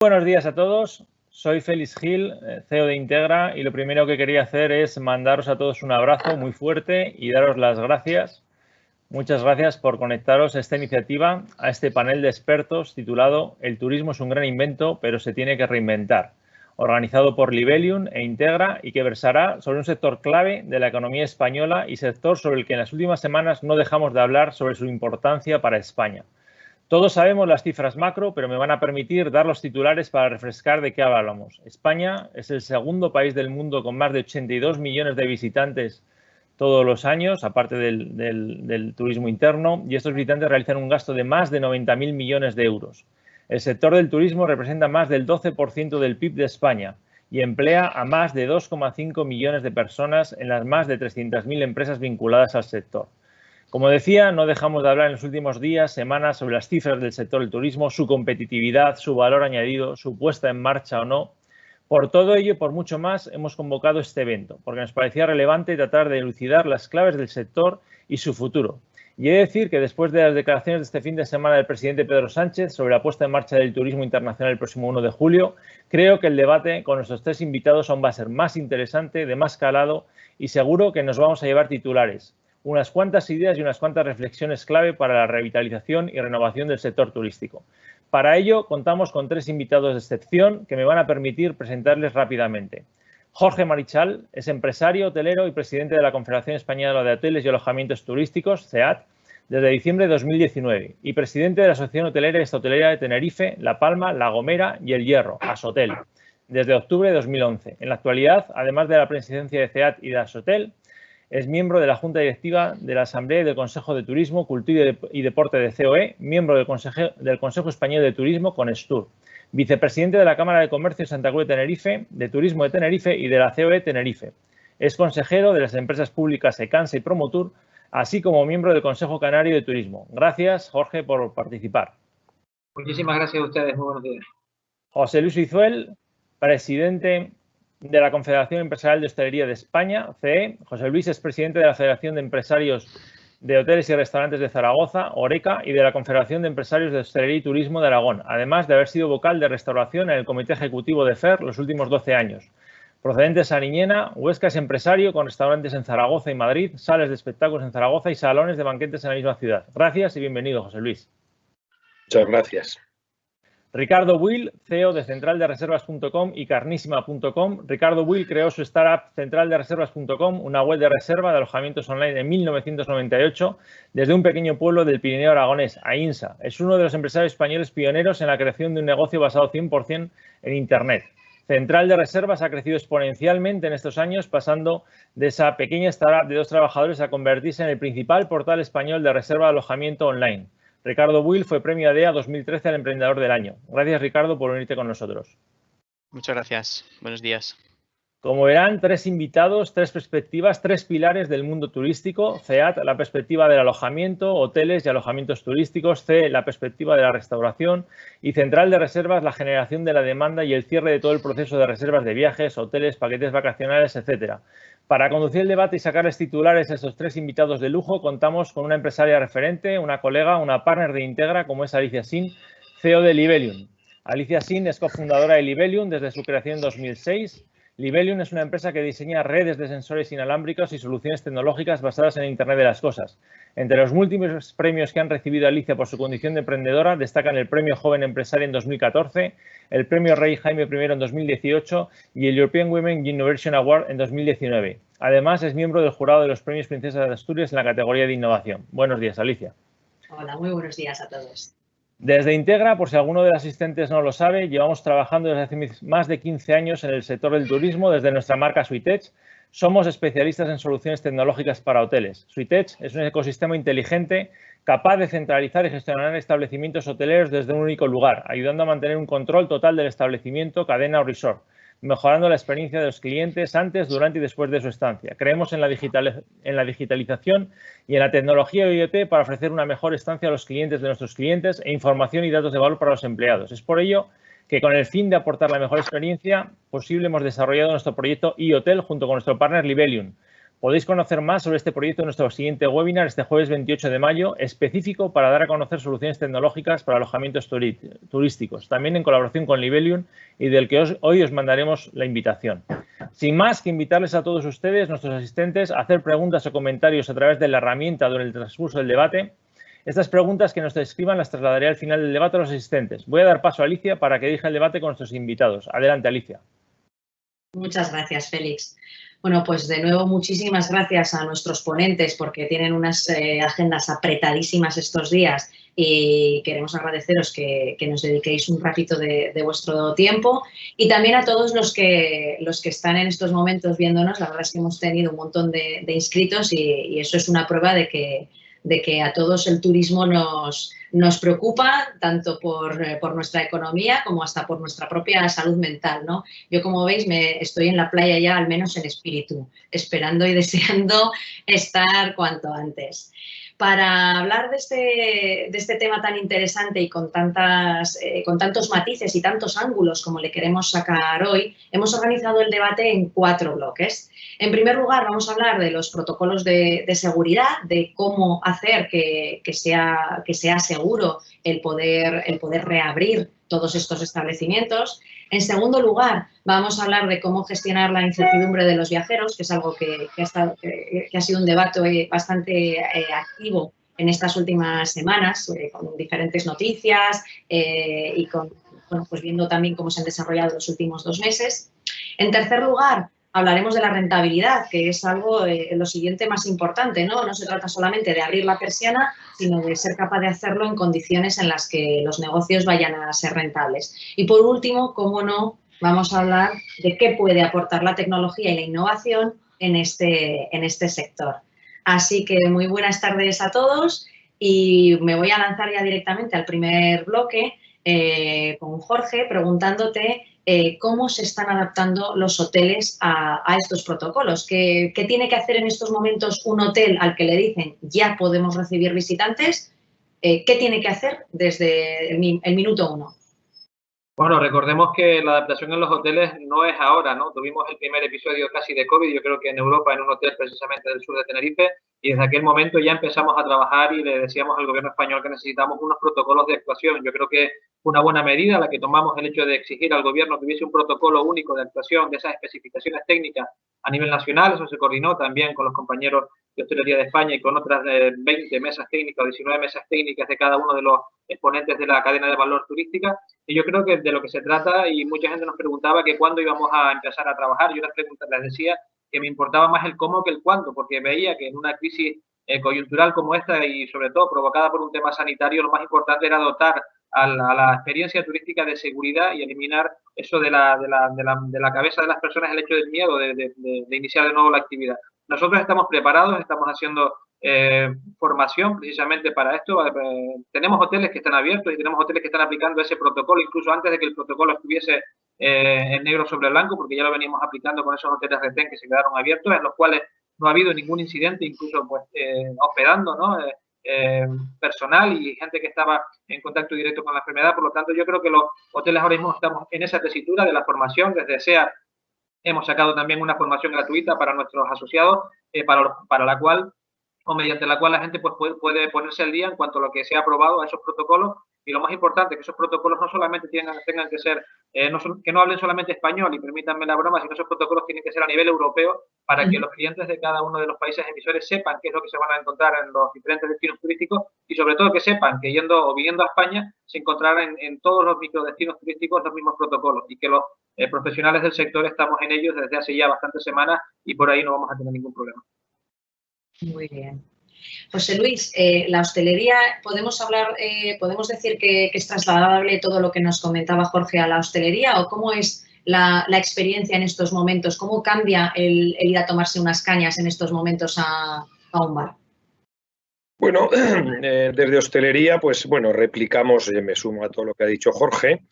Buenos días a todos, soy Félix Gil, CEO de Integra, y lo primero que quería hacer es mandaros a todos un abrazo muy fuerte y daros las gracias. Muchas gracias por conectaros a esta iniciativa, a este panel de expertos titulado El turismo es un gran invento, pero se tiene que reinventar, organizado por Libelium e Integra y que versará sobre un sector clave de la economía española y sector sobre el que en las últimas semanas no dejamos de hablar sobre su importancia para España. Todos sabemos las cifras macro, pero me van a permitir dar los titulares para refrescar de qué hablamos. España es el segundo país del mundo con más de 82 millones de visitantes todos los años, aparte del turismo interno, y estos visitantes realizan un gasto de más de 90.000 millones de euros. El sector del turismo representa más del 12% del PIB de España y emplea a más de 2,5 millones de personas en las más de 300.000 empresas vinculadas al sector. Como decía, no dejamos de hablar en los últimos días, semanas, sobre las cifras del sector del turismo, su competitividad, su valor añadido, su puesta en marcha o no. Por todo ello y por mucho más, hemos convocado este evento, porque nos parecía relevante tratar de elucidar las claves del sector y su futuro. Y he de decir que después de las declaraciones de este fin de semana del presidente Pedro Sánchez sobre la puesta en marcha del turismo internacional el próximo 1 de julio, creo que el debate con nuestros tres invitados aún va a ser más interesante, de más calado y seguro que nos vamos a llevar titulares. Unas cuantas ideas y unas cuantas reflexiones clave para la revitalización y renovación del sector turístico. Para ello, contamos con tres invitados de excepción que me van a permitir presentarles rápidamente. Jorge Marichal es empresario, hotelero y presidente de la Confederación Española de Hoteles y Alojamientos Turísticos, CEAT, desde diciembre de 2019 y presidente de la Asociación Hotelera y Hotelera de Tenerife, La Palma, La Gomera y El Hierro, Ashotel, desde octubre de 2011. En la actualidad, además de la presidencia de CEAT y de Ashotel, es miembro de la Junta Directiva de la Asamblea y del Consejo de Turismo, Cultura y Deporte de COE, miembro del Consejo Español de Turismo, CONESTUR, vicepresidente de la Cámara de Comercio de Santa Cruz de Tenerife, de Turismo de Tenerife y de la COE Tenerife. Es consejero de las empresas públicas ECANSA y Promotur, así como miembro del Consejo Canario de Turismo. Gracias, Jorge, por participar. Muchísimas gracias a ustedes. Muy buenos días. José Luis Izuel, presidente de la Confederación Empresarial de Hostelería de España, CE. José Luis es presidente de la Federación de Empresarios de Hoteles y Restaurantes de Zaragoza, ORECA, y de la Confederación de Empresarios de Hostelería y Turismo de Aragón, además de haber sido vocal de restauración en el Comité Ejecutivo de FER los últimos 12 años. Procedente de Sariñena, Huesca es empresario con restaurantes en Zaragoza y Madrid, sales de espectáculos en Zaragoza y salones de banquetes en la misma ciudad. Gracias y bienvenido, José Luis. Muchas gracias. Ricardo Buil, CEO de centraldereservas.com y carnísima.com. Ricardo Buil creó su startup centraldereservas.com, una web de reserva de alojamientos online en 1998 desde un pequeño pueblo del Pirineo aragonés, Aínsa. Es uno de los empresarios españoles pioneros en la creación de un negocio basado 100% en Internet. Central de Reservas ha crecido exponencialmente en estos años, pasando de esa pequeña startup de 2 trabajadores a convertirse en el principal portal español de reserva de alojamiento online. Ricardo Buil fue premio ADEA 2013 al Emprendedor del Año. Gracias, Ricardo, por unirte con nosotros. Muchas gracias. Buenos días. Como verán, 3 invitados, 3 perspectivas, 3 pilares del mundo turístico. CEAT, la perspectiva del alojamiento, hoteles y alojamientos turísticos. CE, la perspectiva de la restauración. Y Central de Reservas, la generación de la demanda y el cierre de todo el proceso de reservas de viajes, hoteles, paquetes vacacionales, etcétera. Para conducir el debate y sacarles titulares a estos 3 invitados de lujo, contamos con una empresaria referente, una colega, una partner de Integra, como es Alicia Sin, CEO de Libelium. Alicia Sin es cofundadora de Libelium desde su creación en 2006. Libelium es una empresa que diseña redes de sensores inalámbricos y soluciones tecnológicas basadas en el Internet de las Cosas. Entre los múltiples premios que han recibido Alicia por su condición de emprendedora, destacan el Premio Joven Empresaria en 2014, el Premio Rey Jaime I en 2018 y el European Women Innovation Award en 2019. Además, es miembro del jurado de los Premios Princesa de Asturias en la categoría de innovación. Buenos días, Alicia. Hola, muy buenos días a todos. Desde Integra, por si alguno de los asistentes no lo sabe, llevamos trabajando desde hace más de 15 años en el sector del turismo desde nuestra marca Suitech. Somos especialistas en soluciones tecnológicas para hoteles. Suitech es un ecosistema inteligente capaz de centralizar y gestionar establecimientos hoteleros desde un único lugar, ayudando a mantener un control total del establecimiento, cadena o resort, mejorando la experiencia de los clientes antes, durante y después de su estancia. Creemos en la digitalización y en la tecnología IoT para ofrecer una mejor estancia a los clientes de nuestros clientes e información y datos de valor para los empleados. Es por ello que, con el fin de aportar la mejor experiencia posible, hemos desarrollado nuestro proyecto iHotel junto con nuestro partner Libelium, Podéis conocer más sobre este proyecto en nuestro siguiente webinar este jueves 28 de mayo, específico para dar a conocer soluciones tecnológicas para alojamientos turísticos, también en colaboración con Libelium y del que hoy os mandaremos la invitación. Sin más que invitarles a todos ustedes, nuestros asistentes, a hacer preguntas o comentarios a través de la herramienta durante el transcurso del debate. Estas preguntas que nos escriban las trasladaré al final del debate a los asistentes. Voy a dar paso a Alicia para que dirija el debate con nuestros invitados. Adelante, Alicia. Muchas gracias, Félix. Bueno, pues de nuevo muchísimas gracias a nuestros ponentes porque tienen unas agendas apretadísimas estos días y queremos agradeceros que nos dediquéis un ratito de vuestro tiempo y también a todos los que están en estos momentos viéndonos. La verdad es que hemos tenido un montón de inscritos y eso es una prueba de que a todos el turismo nos preocupa, tanto por nuestra economía como hasta por nuestra propia salud mental, ¿no? Yo, como veis, estoy en la playa ya, al menos en espíritu, esperando y deseando estar cuanto antes. Para hablar de este tema tan interesante y con tantos matices y tantos ángulos como le queremos sacar hoy, hemos organizado el debate en 4 bloques. En primer lugar, vamos a hablar de los protocolos de seguridad, de cómo hacer que sea seguro el poder reabrir todos estos establecimientos. En segundo lugar, vamos a hablar de cómo gestionar la incertidumbre de los viajeros, que es algo que ha sido un debate bastante activo en estas últimas semanas, con diferentes noticias y pues viendo también cómo se han desarrollado los últimos 2 meses. En tercer lugar, hablaremos de la rentabilidad, que es algo, lo siguiente más importante, ¿no? No se trata solamente de abrir la persiana, sino de ser capaz de hacerlo en condiciones en las que los negocios vayan a ser rentables. Y por último, cómo no, vamos a hablar de qué puede aportar la tecnología y la innovación en este sector. Así que muy buenas tardes a todos y me voy a lanzar ya directamente al primer bloque con Jorge, preguntándote cómo se están adaptando los hoteles a estos protocolos. ¿Qué tiene que hacer en estos momentos un hotel al que le dicen ya podemos recibir visitantes? ¿Qué tiene que hacer desde el minuto 1? Bueno, recordemos que la adaptación en los hoteles no es ahora, ¿no? Tuvimos el primer episodio casi de COVID, yo creo que en Europa, en un hotel precisamente del sur de Tenerife, y desde aquel momento ya empezamos a trabajar y le decíamos al gobierno español que necesitamos unos protocolos de actuación. Yo creo que fue una buena medida la que tomamos, el hecho de exigir al gobierno que hubiese un protocolo único de actuación de esas especificaciones técnicas a nivel nacional. Eso se coordinó también con los compañeros de Hostelería de España y con otras 20 mesas técnicas o 19 mesas técnicas de cada uno de los exponentes de la cadena de valor turística. Y yo creo que de lo que se trata, y mucha gente nos preguntaba que cuándo íbamos a empezar a trabajar, yo les decía que me importaba más el cómo que el cuándo, porque veía que en una crisis coyuntural como esta y sobre todo provocada por un tema sanitario, lo más importante era dotar a la experiencia turística de seguridad y eliminar eso de la cabeza de las personas, el hecho del miedo de iniciar de nuevo la actividad. Nosotros estamos preparados, estamos haciendo formación precisamente para esto. Tenemos hoteles que están abiertos y tenemos hoteles que están aplicando ese protocolo incluso antes de que el protocolo estuviese en negro sobre blanco, porque ya lo veníamos aplicando con esos hoteles retén que se quedaron abiertos, en los cuales no ha habido ningún incidente, incluso pues hospedando, ¿no? Personal y gente que estaba en contacto directo con la enfermedad. Por lo tanto, yo creo que los hoteles ahora mismo estamos en esa tesitura de la formación. Desde SEA hemos sacado también una formación gratuita para nuestros asociados, para la cual o mediante la cual la gente pues, puede ponerse al día en cuanto a lo que se ha aprobado a esos protocolos. Y lo más importante, que esos protocolos no solamente tengan que ser, que no hablen solamente español y permítanme la broma, sino esos protocolos tienen que ser a nivel europeo para que los clientes de cada uno de los países emisores sepan qué es lo que se van a encontrar en los diferentes destinos turísticos y sobre todo que sepan que yendo o viniendo a España se encontrarán en todos los microdestinos turísticos los mismos protocolos y que los profesionales del sector estamos en ellos desde hace ya bastantes semanas y por ahí no vamos a tener ningún problema. Muy bien. José Luis, la hostelería, ¿podemos decir que es trasladable todo lo que nos comentaba Jorge a la hostelería o cómo es la experiencia en estos momentos? ¿Cómo cambia el ir a tomarse unas cañas en estos momentos a un bar? Bueno, desde hostelería, pues bueno, replicamos, me sumo a todo lo que ha dicho Jorge.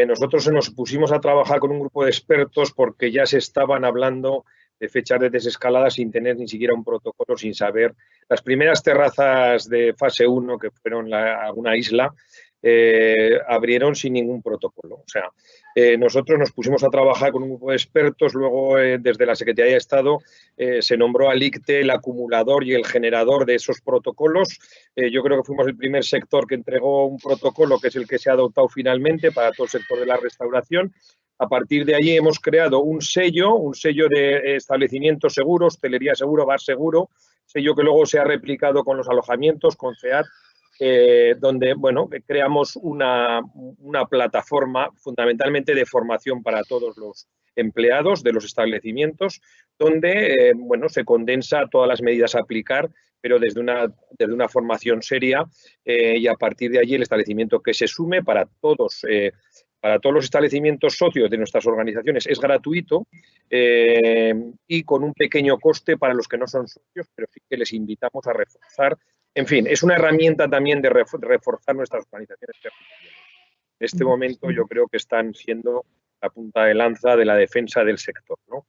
Nosotros nos pusimos a trabajar con un grupo de expertos porque ya se estaban hablando de fechas de desescalada sin tener ni siquiera un protocolo, sin saber. Las primeras terrazas de fase 1, que fueron alguna isla, abrieron sin ningún protocolo. O sea, nosotros nos pusimos a trabajar con un grupo de expertos, luego desde la Secretaría de Estado se nombró al ICTE el acumulador y el generador de esos protocolos. Yo creo que fuimos el primer sector que entregó un protocolo que es el que se ha adoptado finalmente para todo el sector de la restauración. A partir de allí hemos creado un sello de establecimiento seguro, hostelería seguro, bar seguro, sello que luego se ha replicado con los alojamientos, con CEAT, donde bueno, creamos una plataforma fundamentalmente de formación para todos los empleados de los establecimientos, donde bueno, se condensa todas las medidas a aplicar, pero desde una formación seria, y a partir de allí el establecimiento que se sume para todos los establecimientos socios de nuestras organizaciones es gratuito, y con un pequeño coste para los que no son socios, pero sí que les invitamos a reforzar. En fin, es una herramienta también de reforzar nuestras organizaciones territoriales. En este momento yo creo que están siendo la punta de lanza de la defensa del sector, ¿no?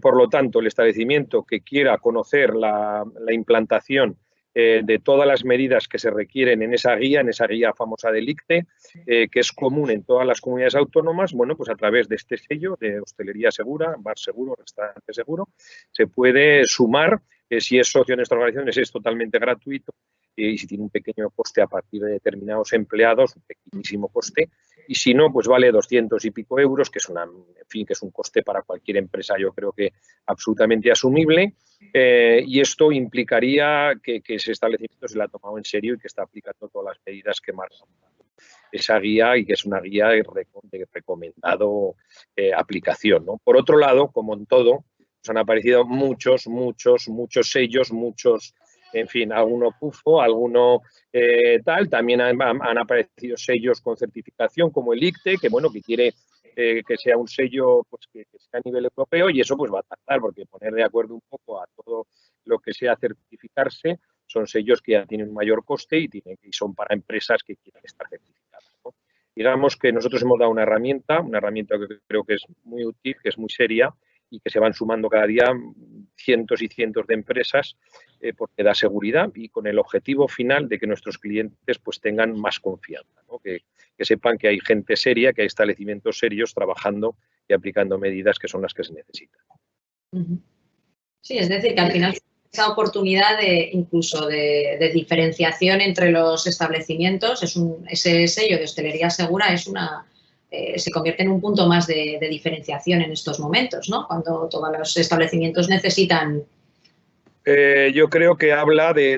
Por lo tanto, el establecimiento que quiera conocer la implantación de todas las medidas que se requieren en esa guía famosa del ICTE, que es común en todas las comunidades autónomas, bueno, pues a través de este sello de hostelería segura, bar seguro, restaurante seguro, se puede sumar. Si es socio de nuestras organizaciones es totalmente gratuito, y si tiene un pequeño coste a partir de determinados empleados, un pequeñísimo coste, y si no, pues vale 200 y pico euros, que es que es un coste para cualquier empresa, yo creo que absolutamente asumible, y esto implicaría que ese establecimiento se lo ha tomado en serio y que está aplicando todas las medidas que marca esa guía, y que es una guía de recomendado aplicación, ¿no? Por otro lado, como en todo, nos han aparecido muchos sellos, en fin, alguno PUFO, alguno tal. También han aparecido sellos con certificación como el ICTE, que bueno, que quiere que sea un sello pues, que sea a nivel europeo, y eso pues va a tardar, porque poner de acuerdo un poco a todo lo que sea certificarse son sellos que ya tienen un mayor coste y son para empresas que quieren estar certificadas, ¿no? Digamos que nosotros hemos dado una herramienta que creo que es muy útil, que es muy seria, y que se van sumando cada día cientos y cientos de empresas, porque da seguridad y con el objetivo final de que nuestros clientes pues tengan más confianza, ¿no? Que sepan que hay gente seria, que hay establecimientos serios trabajando y aplicando medidas que son las que se necesitan. Sí, es decir, que al final esa oportunidad incluso de diferenciación entre los establecimientos, ese sello de hostelería segura se convierte en un punto más de diferenciación en estos momentos, ¿no? Cuando todos los establecimientos necesitan. Yo creo que habla de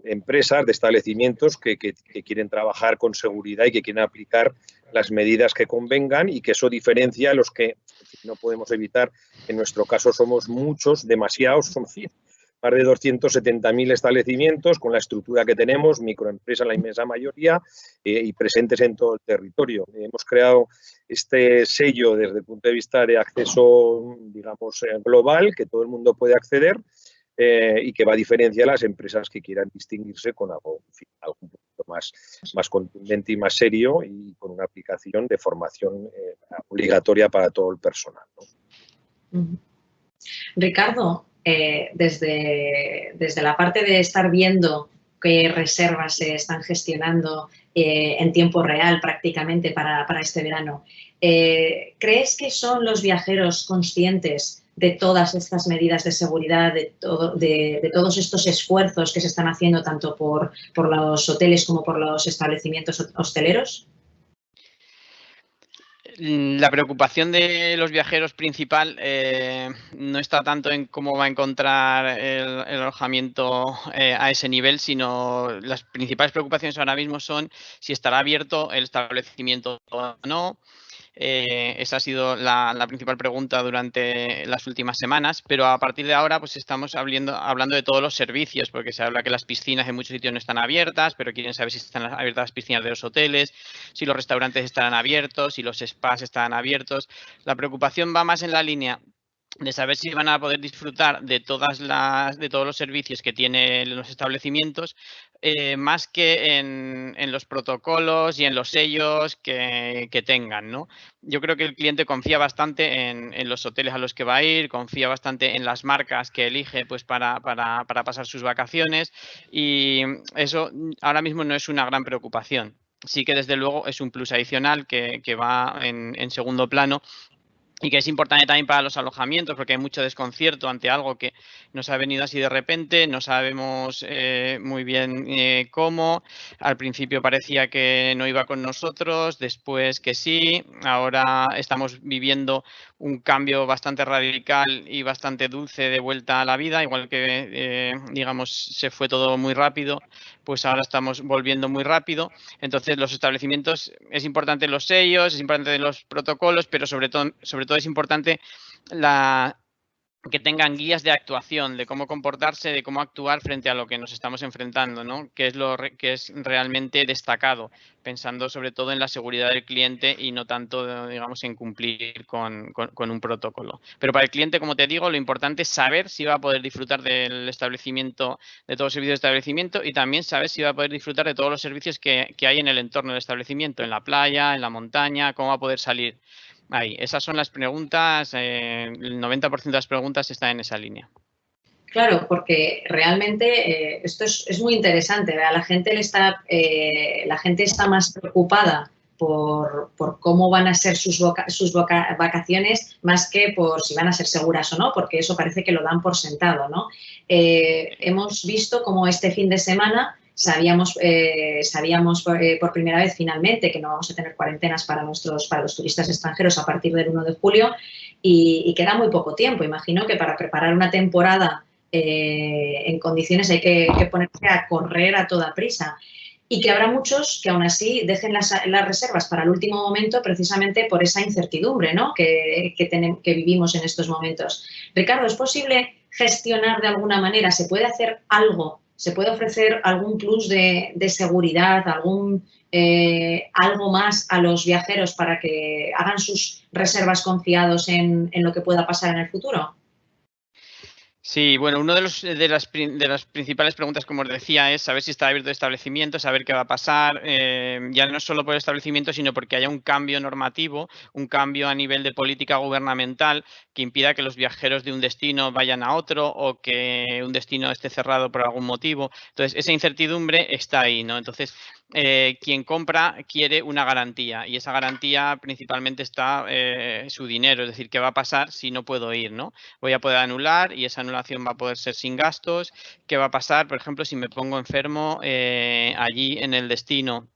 empresas, de establecimientos que quieren trabajar con seguridad y que quieren aplicar las medidas que convengan, y que eso diferencia a los que no podemos evitar. En nuestro caso somos muchos, demasiados, son más de 270.000 establecimientos con la estructura que tenemos, microempresas la inmensa mayoría, y presentes en todo el territorio. Hemos creado este sello desde el punto de vista de acceso, digamos, global, que todo el mundo puede acceder, y que va a diferenciar a las empresas que quieran distinguirse con algo, en fin, algo un poquito más contundente y más serio, y con una aplicación de formación obligatoria para todo el personal, ¿no? Ricardo, desde la parte de estar viendo qué reservas se están gestionando en tiempo real prácticamente para este verano, ¿crees que son los viajeros conscientes de todas estas medidas de seguridad, de todos estos esfuerzos que se están haciendo tanto por los hoteles como por los establecimientos hosteleros? La preocupación de los viajeros principal no está tanto en cómo va a encontrar el alojamiento a ese nivel, sino las principales preocupaciones ahora mismo son si estará abierto el establecimiento o no. Esa ha sido la principal pregunta durante las últimas semanas, pero a partir de ahora pues estamos hablando de todos los servicios, porque se habla que las piscinas en muchos sitios no están abiertas, pero quieren saber si están abiertas las piscinas de los hoteles, si los restaurantes estarán abiertos, si los spas estarán abiertos. La preocupación va más en la línea de saber si van a poder disfrutar de todos los servicios que tienen los establecimientos, más que en los protocolos y en los sellos que tengan, ¿no? Yo creo que el cliente confía bastante en los hoteles a los que va a ir, confía bastante en las marcas que elige pues para pasar sus vacaciones, y eso ahora mismo no es una gran preocupación. sí que desde luego es un plus adicional que va en segundo plano. Y que es importante también para los alojamientos, porque hay mucho desconcierto ante algo que nos ha venido así de repente, no sabemos muy bien cómo. Al principio parecía que no iba con nosotros, después que sí. Ahora estamos viviendo un cambio bastante radical y bastante dulce de vuelta a la vida, igual que, digamos, se fue todo muy rápido, pues ahora estamos volviendo muy rápido. Entonces, los establecimientos, es importante los sellos, es importante los protocolos, pero sobre todo es importante que tengan guías de actuación, de cómo comportarse, de cómo actuar frente a lo que nos estamos enfrentando, ¿no? Que es lo que es realmente destacado, pensando sobre todo en la seguridad del cliente y no tanto, digamos, en cumplir con un protocolo. Pero para el cliente, como te digo, lo importante es saber si va a poder disfrutar del establecimiento, de todos los servicios de establecimiento, y también saber si va a poder disfrutar de todos los servicios que hay en el entorno del establecimiento, en la playa, en la montaña, cómo va a poder salir. Ahí, esas son las preguntas, el 90% de las preguntas están en esa línea. Claro, porque realmente esto es muy interesante. La gente está más preocupada por cómo van a ser sus vacaciones más que por si van a ser seguras o no, porque eso parece que lo dan por sentado, ¿no? Hemos visto cómo este fin de semana sabíamos por primera vez finalmente que no vamos a tener cuarentenas para los turistas extranjeros a partir del 1 de julio y queda muy poco tiempo. Imagino que para preparar una temporada en condiciones hay que ponerse a correr a toda prisa. Y que habrá muchos que aún así dejen las reservas para el último momento precisamente por esa incertidumbre, ¿no? que vivimos en estos momentos. Ricardo, ¿es posible gestionar de alguna manera? ¿Se puede hacer algo? ¿Se puede ofrecer algún plus de seguridad, algo más a los viajeros para que hagan sus reservas confiados en lo que pueda pasar en el futuro? Sí, bueno, una de las principales preguntas, como os decía, es saber si está abierto el establecimiento, saber qué va a pasar, ya no solo por el establecimiento, sino porque haya un cambio normativo, un cambio a nivel de política gubernamental que impida que los viajeros de un destino vayan a otro o que un destino esté cerrado por algún motivo. Entonces, esa incertidumbre está ahí, ¿no? Entonces, quien compra quiere una garantía y esa garantía principalmente está su dinero, es decir, qué va a pasar si no puedo ir, ¿no? Voy a poder anular y esa anulación va a poder ser sin gastos. ¿Qué va a pasar, por ejemplo, si me pongo enfermo allí en el destino?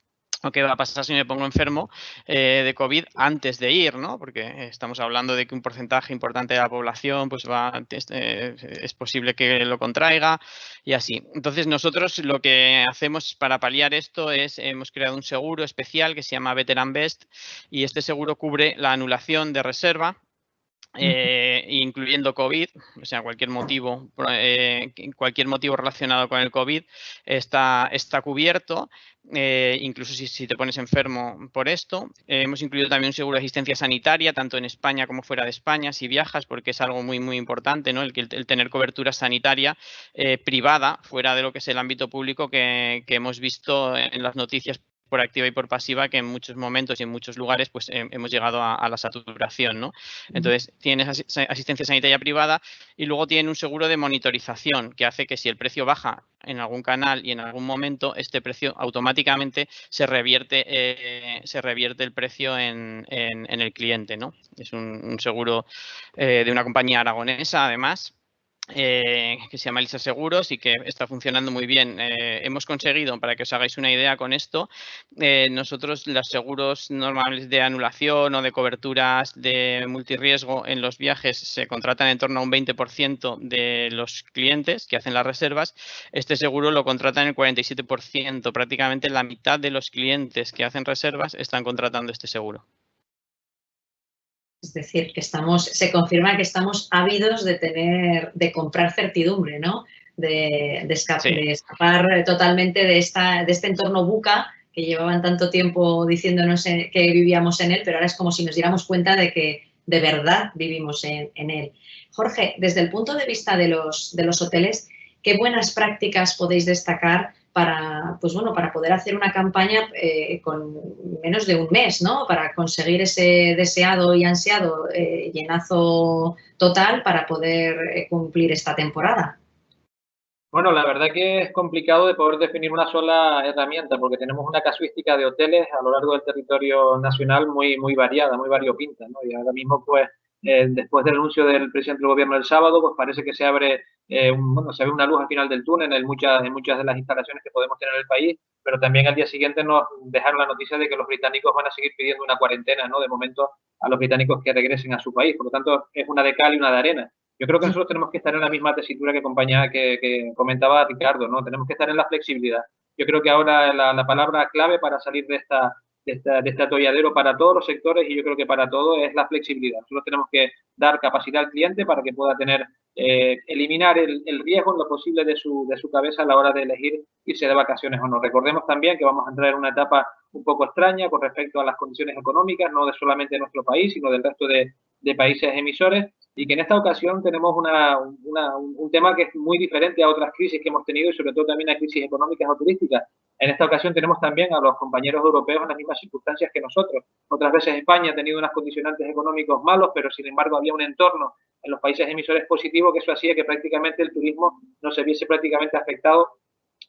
¿O qué va a pasar si me pongo enfermo de COVID antes de ir, ¿no? Porque estamos hablando de que un porcentaje importante de la población pues es posible que lo contraiga y así. Entonces, nosotros lo que hacemos para paliar esto es, hemos creado un seguro especial que se llama Veteran Best y este seguro cubre la anulación de reserva, incluyendo COVID, o sea, cualquier motivo relacionado con el COVID está cubierto, incluso si te pones enfermo por esto. Hemos incluido también un seguro de asistencia sanitaria, tanto en España como fuera de España, si viajas, porque es algo muy, muy importante, ¿no? El tener cobertura sanitaria privada, fuera de lo que es el ámbito público que hemos visto en las noticias por activa y por pasiva, que en muchos momentos y en muchos lugares pues hemos llegado a la saturación, ¿no? Entonces, tienes asistencia sanitaria privada y luego tienen un seguro de monitorización que hace que si el precio baja en algún canal y en algún momento, este precio automáticamente se revierte el precio en el cliente, ¿no? Es un seguro de una compañía aragonesa, además, que se llama Elisa Seguros y que está funcionando muy bien. Hemos conseguido, para que os hagáis una idea con esto, nosotros los seguros normales de anulación o de coberturas de multirriesgo en los viajes se contratan en torno a un 20% de los clientes que hacen las reservas. Este seguro lo contratan el 47%, prácticamente la mitad de los clientes que hacen reservas están contratando este seguro. Es decir, que se confirma que estamos ávidos de comprar certidumbre, ¿no? De escapar totalmente de este entorno VUCA que llevaban tanto tiempo diciéndonos que vivíamos en él, pero ahora es como si nos diéramos cuenta de que de verdad vivimos en él. Jorge, desde el punto de vista de los hoteles, ¿qué buenas prácticas podéis destacar para poder hacer una campaña con menos de un mes, ¿no? Para conseguir ese deseado y ansiado llenazo total para poder cumplir esta temporada? Bueno, la verdad que es complicado de poder definir una sola herramienta porque tenemos una casuística de hoteles a lo largo del territorio nacional muy variada, muy variopinta, ¿no? Y ahora mismo, pues, después del anuncio del presidente del gobierno el sábado, pues parece que se abre, se ve una luz al final del túnel en muchas de las instalaciones que podemos tener en el país, pero también al día siguiente nos dejaron la noticia de que los británicos van a seguir pidiendo una cuarentena, ¿no? De momento a los británicos que regresen a su país. Por lo tanto, es una de cal y una de arena. Yo creo que nosotros tenemos que estar en la misma tesitura que comentaba Ricardo, ¿no? Tenemos que estar en la flexibilidad. Yo creo que ahora la palabra clave para salir de este atolladero para todos los sectores y yo creo que para todos es la flexibilidad. Nosotros tenemos que dar capacidad al cliente para que pueda eliminar el riesgo en lo posible de su cabeza a la hora de elegir irse de vacaciones o no. Recordemos también que vamos a entrar en una etapa un poco extraña con respecto a las condiciones económicas, no solamente de nuestro país, sino del resto de países emisores, y que en esta ocasión tenemos un tema que es muy diferente a otras crisis que hemos tenido y sobre todo también a crisis económicas o turísticas. En esta ocasión tenemos también a los compañeros europeos en las mismas circunstancias que nosotros. Otras veces España ha tenido unos condicionantes económicos malos, pero sin embargo había un entorno en los países emisores positivo que eso hacía que prácticamente el turismo no se viese prácticamente afectado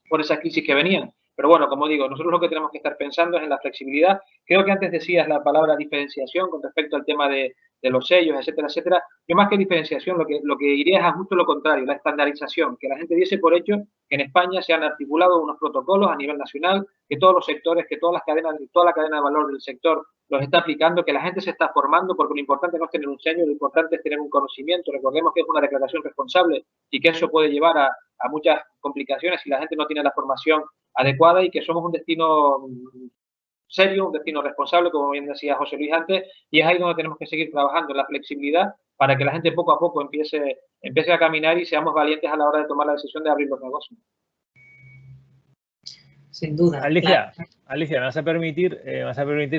por esas crisis que venían. Pero bueno, como digo, nosotros lo que tenemos que estar pensando es en la flexibilidad. Creo que antes decías la palabra diferenciación con respecto al tema de los sellos, etcétera, etcétera. Yo más que diferenciación, lo que diría es a justo lo contrario, la estandarización, que la gente diese por hecho que en España se han articulado unos protocolos a nivel nacional, que todos los sectores, que toda la cadena de valor del sector los está aplicando, que la gente se está formando, porque lo importante no es tener un sello, lo importante es tener un conocimiento. Recordemos que es una declaración responsable y que eso puede llevar a muchas complicaciones si la gente no tiene la formación adecuada y que somos un destino serio, un destino responsable, como bien decía José Luis antes, y es ahí donde tenemos que seguir trabajando, en la flexibilidad, para que la gente poco a poco empiece a caminar y seamos valientes a la hora de tomar la decisión de abrir los negocios. Sin duda. Alicia, me vas a permitir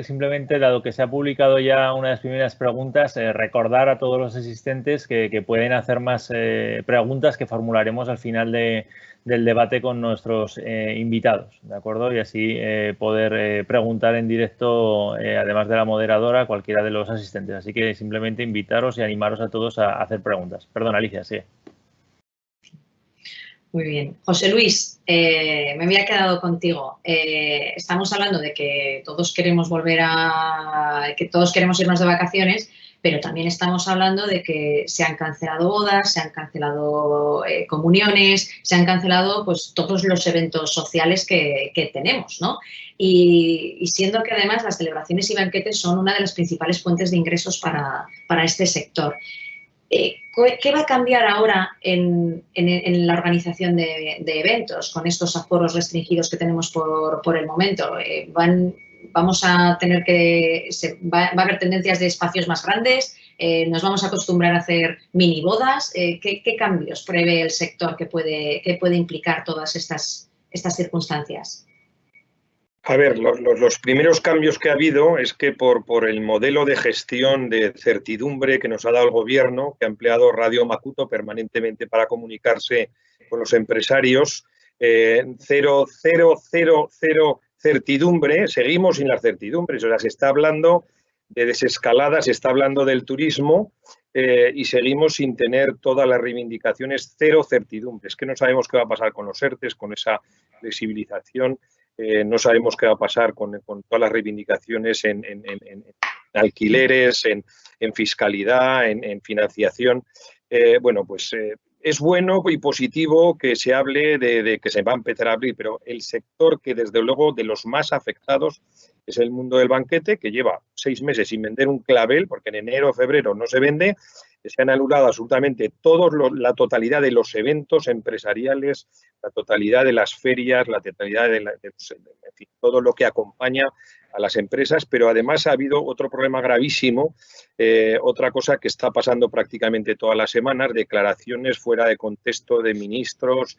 simplemente, dado que se ha publicado ya una de las primeras preguntas, recordar a todos los asistentes que pueden hacer más preguntas que formularemos al final del debate con nuestros invitados, ¿de acuerdo? Y así poder preguntar en directo, además de la moderadora, a cualquiera de los asistentes. Así que simplemente invitaros y animaros a todos a hacer preguntas. Perdón, Alicia, sí. Muy bien. José Luis, me había quedado contigo. Estamos hablando de que todos queremos irnos de vacaciones, pero también estamos hablando de que se han cancelado bodas, se han cancelado comuniones, se han cancelado pues todos los eventos sociales que tenemos, ¿no? Y siendo que además las celebraciones y banquetes son una de las principales fuentes de ingresos para este sector. ¿Qué va a cambiar ahora en la organización de eventos con estos aforos restringidos que tenemos por el momento? Vamos a tener va a haber tendencias de espacios más grandes, nos vamos a acostumbrar a hacer mini bodas. ¿Qué cambios prevé el sector que puede implicar todas estas circunstancias? A ver, los primeros cambios que ha habido es que por el modelo de gestión de certidumbre que nos ha dado el gobierno, que ha empleado Radio Macuto permanentemente para comunicarse con los empresarios, cero certidumbre, seguimos sin las certidumbres. O sea, se está hablando de desescalada, se está hablando del turismo y seguimos sin tener todas las reivindicaciones, cero certidumbres. Que no sabemos qué va a pasar con los ERTES, con esa flexibilización. No sabemos qué va a pasar con todas las reivindicaciones en alquileres, en fiscalidad, en financiación. Es bueno y positivo que se hable de que se va a empezar a abrir, pero el sector que desde luego de los más afectados es el mundo del banquete, que lleva 6 meses sin vender un clavel, porque en enero o febrero no se vende. Se han anulado absolutamente la totalidad de los eventos empresariales, la totalidad de las ferias, la totalidad en fin, todo lo que acompaña a las empresas, pero además ha habido otro problema gravísimo, otra cosa que está pasando prácticamente todas las semanas, declaraciones fuera de contexto de ministros,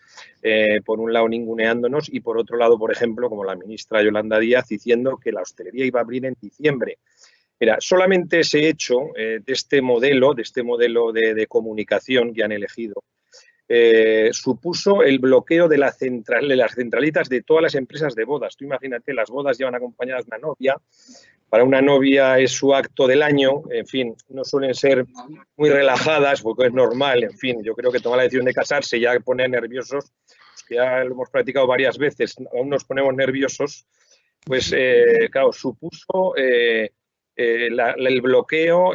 por un lado ninguneándonos y por otro lado, por ejemplo, como la ministra Yolanda Díaz diciendo que la hostelería iba a abrir en diciembre. Mira, solamente ese hecho de este modelo de comunicación que han elegido, supuso el bloqueo de las centralitas de todas las empresas de bodas. Tú imagínate, las bodas llevan acompañadas una novia. Para una novia es su acto del año, en fin, no suelen ser muy relajadas porque es normal, en fin, yo creo que tomar la decisión de casarse ya pone nerviosos, pues que ya lo hemos practicado varias veces, aún nos ponemos nerviosos, pues claro, supuso el bloqueo,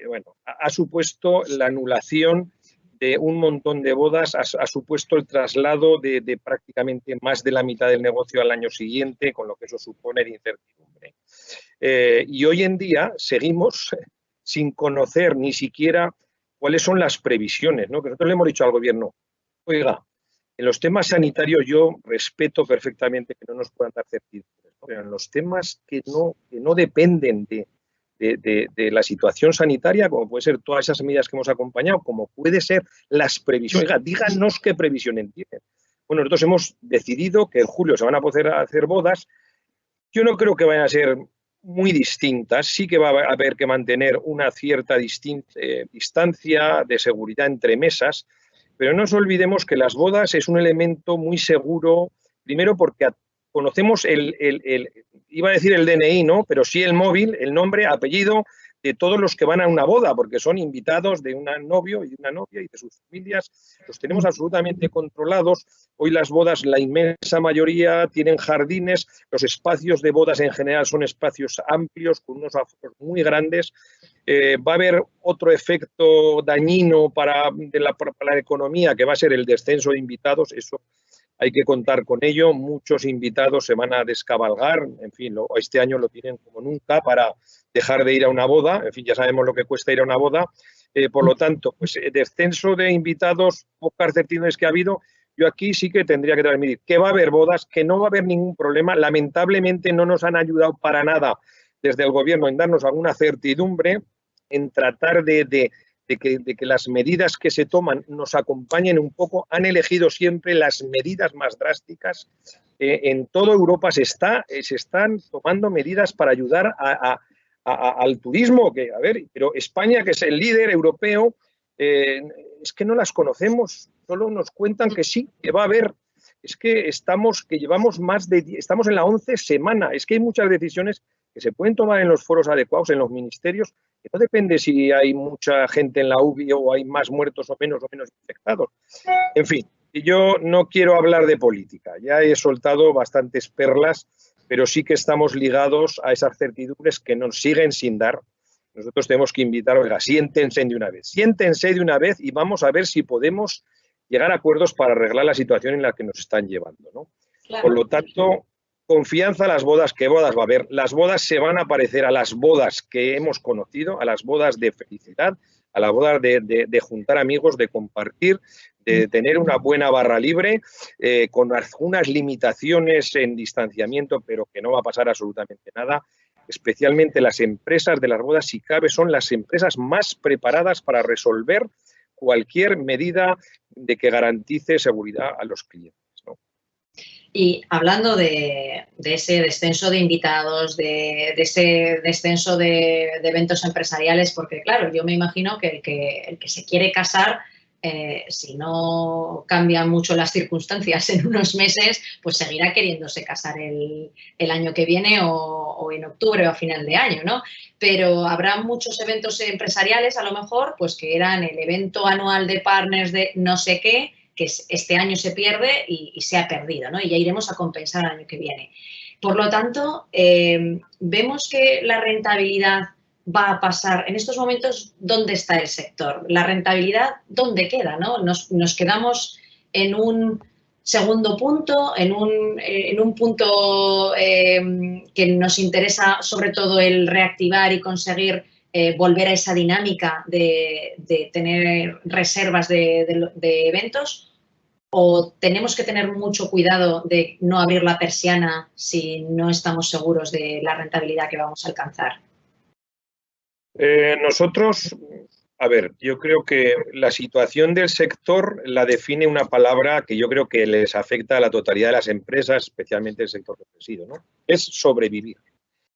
bueno, ha supuesto la anulación de un montón de bodas, ha supuesto el traslado de prácticamente más de la mitad del negocio al año siguiente, con lo que eso supone de incertidumbre. Y hoy en día seguimos sin conocer ni siquiera cuáles son las previsiones, ¿no? Que nosotros le hemos dicho al gobierno, oiga, en los temas sanitarios yo respeto perfectamente que no nos puedan dar certidumbres, ¿no? Pero en los temas que no dependen de la situación sanitaria, como puede ser todas esas medidas que hemos acompañado, como puede ser las previsiones. Oiga, díganos qué previsiones tienen. Bueno, nosotros hemos decidido que en julio se van a poder hacer bodas. Yo no creo que vayan a ser muy distintas, sí que va a haber que mantener una cierta distancia de seguridad entre mesas, pero no nos olvidemos que las bodas es un elemento muy seguro, primero porque conocemos iba a decir el DNI, ¿no? Pero sí el móvil, el nombre, apellido de todos los que van a una boda, porque son invitados de un novio y de una novia y de sus familias, los tenemos absolutamente controlados. Hoy las bodas, la inmensa mayoría, tienen jardines, los espacios de bodas en general son espacios amplios, con unos aforos muy grandes. Va a haber otro efecto dañino para la economía, que va a ser el descenso de invitados, eso hay que contar con ello. Muchos invitados se van a descabalgar, en fin, este año lo tienen como nunca para dejar de ir a una boda, en fin, ya sabemos lo que cuesta ir a una boda, por lo tanto, pues descenso de invitados, pocas certidumbres que ha habido. Yo aquí sí que tendría que transmitir que va a haber bodas, que no va a haber ningún problema. Lamentablemente no nos han ayudado para nada desde el gobierno en darnos alguna certidumbre, en tratar de que las medidas que se toman nos acompañen un poco. Han elegido siempre las medidas más drásticas. En toda Europa se están tomando medidas para ayudar al turismo, pero España, que es el líder europeo, es que no las conocemos, solo nos cuentan que sí, que va a haber. Es que estamos en la 11ª semana, es que hay muchas decisiones que se pueden tomar en los foros adecuados, en los ministerios, que no depende si hay mucha gente en la UBI o hay más muertos o menos infectados. En fin, yo no quiero hablar de política, ya he soltado bastantes perlas, pero sí que estamos ligados a esas certidumbres que nos siguen sin dar. Nosotros tenemos que invitar, oiga, siéntense de una vez y vamos a ver si podemos llegar a acuerdos para arreglar la situación en la que nos están llevando, ¿no? Claro. Por lo tanto, confianza a las bodas, ¿qué bodas va a haber? Las bodas se van a parecer a las bodas que hemos conocido, a las bodas de felicidad, a las bodas de juntar amigos, de compartir, de tener una buena barra libre, con algunas limitaciones en distanciamiento, pero que no va a pasar absolutamente nada. Especialmente las empresas de las bodas, si cabe, son las empresas más preparadas para resolver cualquier medida de que garantice seguridad a los clientes, ¿no? Y hablando de ese descenso de invitados, de ese descenso de eventos empresariales, porque claro, yo me imagino que el que se quiere casar, si no cambian mucho las circunstancias en unos meses, pues seguirá queriéndose casar el año que viene o en octubre o a final de año, ¿no? Pero habrá muchos eventos empresariales, a lo mejor, pues que eran el evento anual de partners de no sé qué, que este año se pierde y se ha perdido, ¿no? Y ya iremos a compensar el año que viene. Por lo tanto, vemos que la rentabilidad va a pasar. En estos momentos, ¿dónde está el sector? La rentabilidad, ¿dónde queda, no? Nos quedamos en un segundo punto, en un punto que nos interesa sobre todo el reactivar y conseguir volver a esa dinámica de tener reservas de eventos, o tenemos que tener mucho cuidado de no abrir la persiana si no estamos seguros de la rentabilidad que vamos a alcanzar. Nosotros, a ver, yo creo que la situación del sector la define una palabra que yo creo que les afecta a la totalidad de las empresas, especialmente el sector ofrecido, ¿no? Es sobrevivir.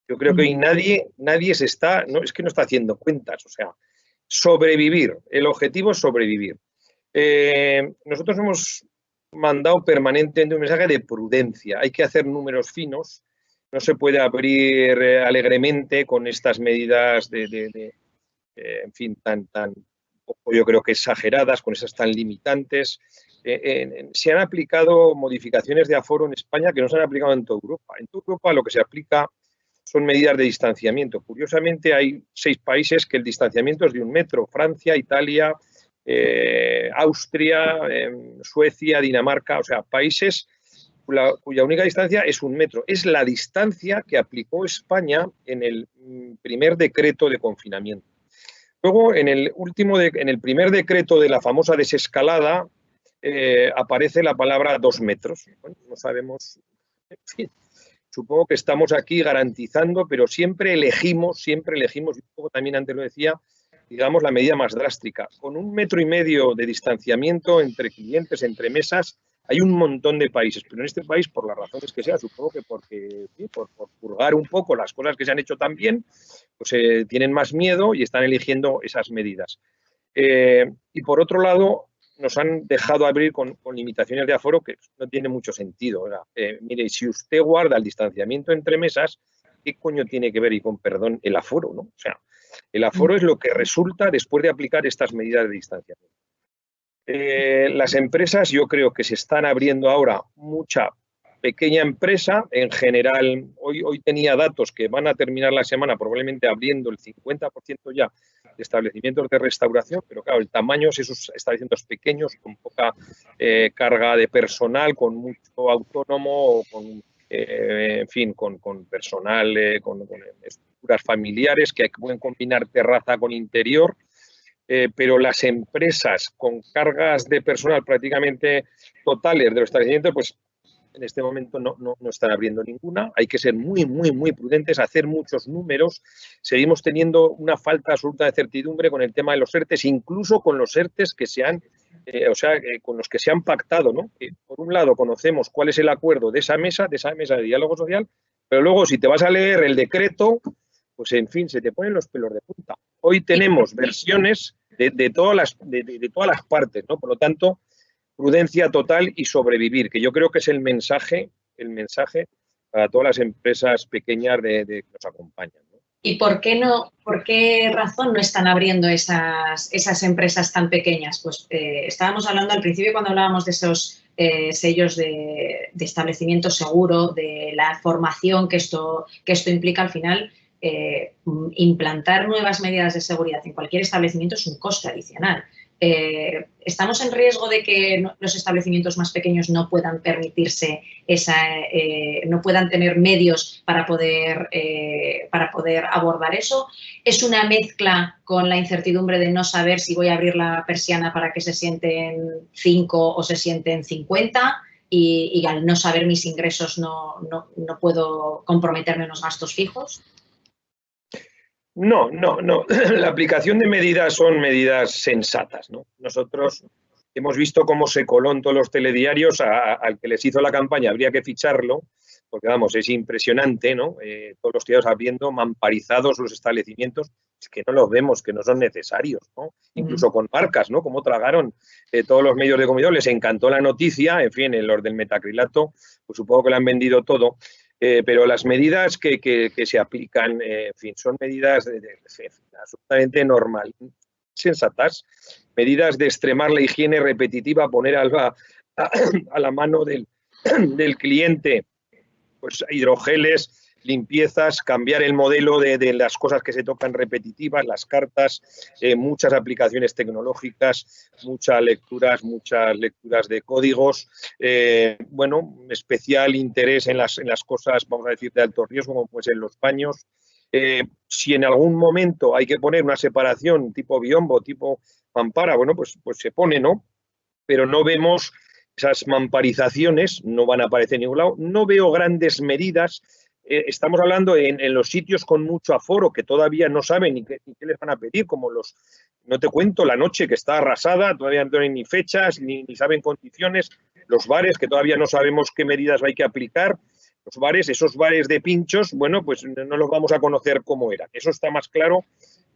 Yo creo que hoy nadie es que no está haciendo cuentas, o sea, sobrevivir. El objetivo es sobrevivir. Nosotros hemos mandado permanentemente un mensaje de prudencia. Hay que hacer números finos. No se puede abrir alegremente con estas medidas en fin, tan yo creo que exageradas, con esas tan limitantes. Se han aplicado modificaciones de aforo en España que no se han aplicado en toda Europa. En toda Europa lo que se aplica son medidas de distanciamiento. Curiosamente, hay 6 países que el distanciamiento es de 1 metro. Francia, Italia, Austria, Suecia, Dinamarca, o sea, países cuya única distancia es 1 metro. Es la distancia que aplicó España en el primer decreto de confinamiento. Luego, en el primer decreto de la famosa desescalada, aparece la palabra 2 metros. Bueno, no sabemos, en fin, supongo que estamos aquí garantizando, pero siempre elegimos, y un poco también antes lo decía, digamos, la medida más drástica. Con 1,5 metros de distanciamiento entre clientes, entre mesas, hay un montón de países, pero en este país, por las razones que sea, supongo que por purgar un poco las cosas que se han hecho tan bien, pues tienen más miedo y están eligiendo esas medidas. Y por otro lado, nos han dejado abrir con limitaciones de aforo que no tiene mucho sentido. Mire, si usted guarda el distanciamiento entre mesas, ¿qué coño tiene que ver, y con perdón, el aforo, ¿no? O sea, el aforo es lo que resulta después de aplicar estas medidas de distanciamiento. Las empresas, yo creo que se están abriendo ahora mucha pequeña empresa. En general, hoy tenía datos que van a terminar la semana probablemente abriendo el 50% ya de establecimientos de restauración, pero claro, el tamaño es esos establecimientos pequeños con poca carga de personal, con mucho autónomo, en fin, con personal, con estructuras familiares que pueden combinar terraza con interior. Pero las empresas con cargas de personal prácticamente totales de los establecimientos, pues en este momento no están abriendo ninguna. Hay que ser muy prudentes, hacer muchos números. Seguimos teniendo una falta absoluta de certidumbre con el tema de los ERTES, incluso con los ERTES que se han, con los que se han pactado, ¿no? Por un lado, conocemos cuál es el acuerdo de esa mesa de diálogo social, pero luego si te vas a leer el decreto, pues en fin, se te ponen los pelos de punta. Hoy tenemos versiones de todas las partes, ¿no? Por lo tanto, prudencia total y sobrevivir, que yo creo que es el mensaje para todas las empresas pequeñas que nos acompañan, ¿no? ¿Y por qué razón no están abriendo esas empresas tan pequeñas? Pues estábamos hablando al principio, cuando hablábamos de esos sellos de establecimiento seguro, de la formación que esto implica al final. Implantar nuevas medidas de seguridad en cualquier establecimiento es un coste adicional. ¿Estamos en riesgo de que los establecimientos más pequeños no puedan permitirse no puedan tener medios para poder abordar eso? ¿Es una mezcla con la incertidumbre de no saber si voy a abrir la persiana para que se sienten 5 o se sienten 50? Y al no saber mis ingresos no puedo comprometerme en los gastos fijos? No. La aplicación de medidas son medidas sensatas, ¿no? Nosotros hemos visto cómo se coló en todos los telediarios al que les hizo la campaña. Habría que ficharlo, porque vamos, es impresionante, ¿no? Todos los tíos abriendo mamparizados los establecimientos, es que no los vemos, que no son necesarios, ¿no? Incluso con marcas, ¿no? Como tragaron todos los medios de comunicación, les encantó la noticia, en fin, los del metacrilato, pues supongo que lo han vendido todo. Pero las medidas que se aplican, en fin, son medidas absolutamente normales, sensatas, medidas de extremar la higiene repetitiva, poner a la mano del cliente pues hidrogeles, limpiezas, cambiar el modelo de las cosas que se tocan repetitivas, las cartas, muchas aplicaciones tecnológicas, muchas lecturas de códigos, bueno, especial interés en las cosas, vamos a decir, de alto riesgo, como pueden ser los baños. Si en algún momento hay que poner una separación tipo biombo, tipo mampara, bueno, pues se pone, ¿no? Pero no vemos esas mamparizaciones, no van a aparecer en ningún lado. No veo grandes medidas. Estamos hablando en los sitios con mucho aforo que todavía no saben ni qué les van a pedir, como no te cuento, la noche que está arrasada, todavía no tienen ni fechas, ni saben condiciones, los bares que todavía no sabemos qué medidas hay que aplicar, los bares, esos bares de pinchos, bueno, pues no los vamos a conocer cómo eran. Eso está más claro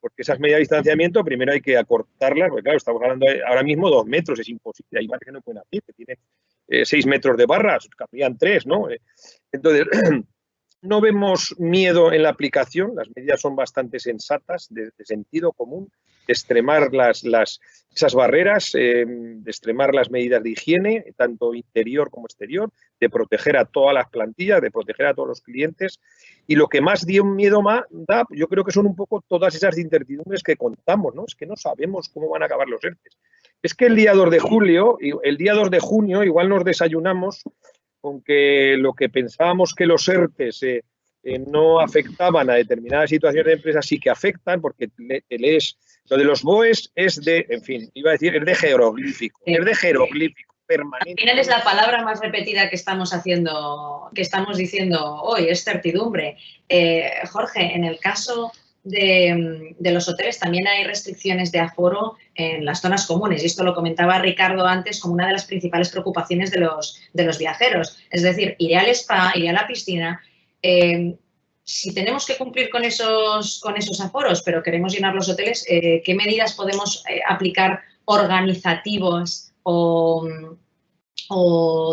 porque esas medidas de distanciamiento primero hay que acortarlas, porque claro, estamos hablando ahora mismo 2 metros, es imposible, hay bares que no pueden hacer, que tienen 6 metros de barras, cabrían 3, ¿no? Entonces, no vemos miedo en la aplicación, las medidas son bastante sensatas, de sentido común, de extremar esas barreras, de extremar las medidas de higiene, tanto interior como exterior, de proteger a todas las plantillas, de proteger a todos los clientes. Y lo que más miedo da, yo creo que son un poco todas esas incertidumbres que contamos, ¿no? Es que no sabemos cómo van a acabar los ERTEs. Es que el día 2 de julio, el día 2 de junio, igual nos desayunamos con que lo que pensábamos que los ERTEs no afectaban a determinadas situaciones de empresas, sí que afectan, porque lees lo de los BOEs es de, en fin, iba a decir, es de jeroglífico, permanente. Al final es la palabra más repetida que estamos diciendo hoy, es certidumbre. Jorge, en el caso de los hoteles también hay restricciones de aforo en las zonas comunes, y esto lo comentaba Ricardo antes como una de las principales preocupaciones de los viajeros. Es decir, iré al spa, iré a la piscina. Si tenemos que cumplir con esos aforos, pero queremos llenar los hoteles, ¿qué medidas podemos aplicar organizativas o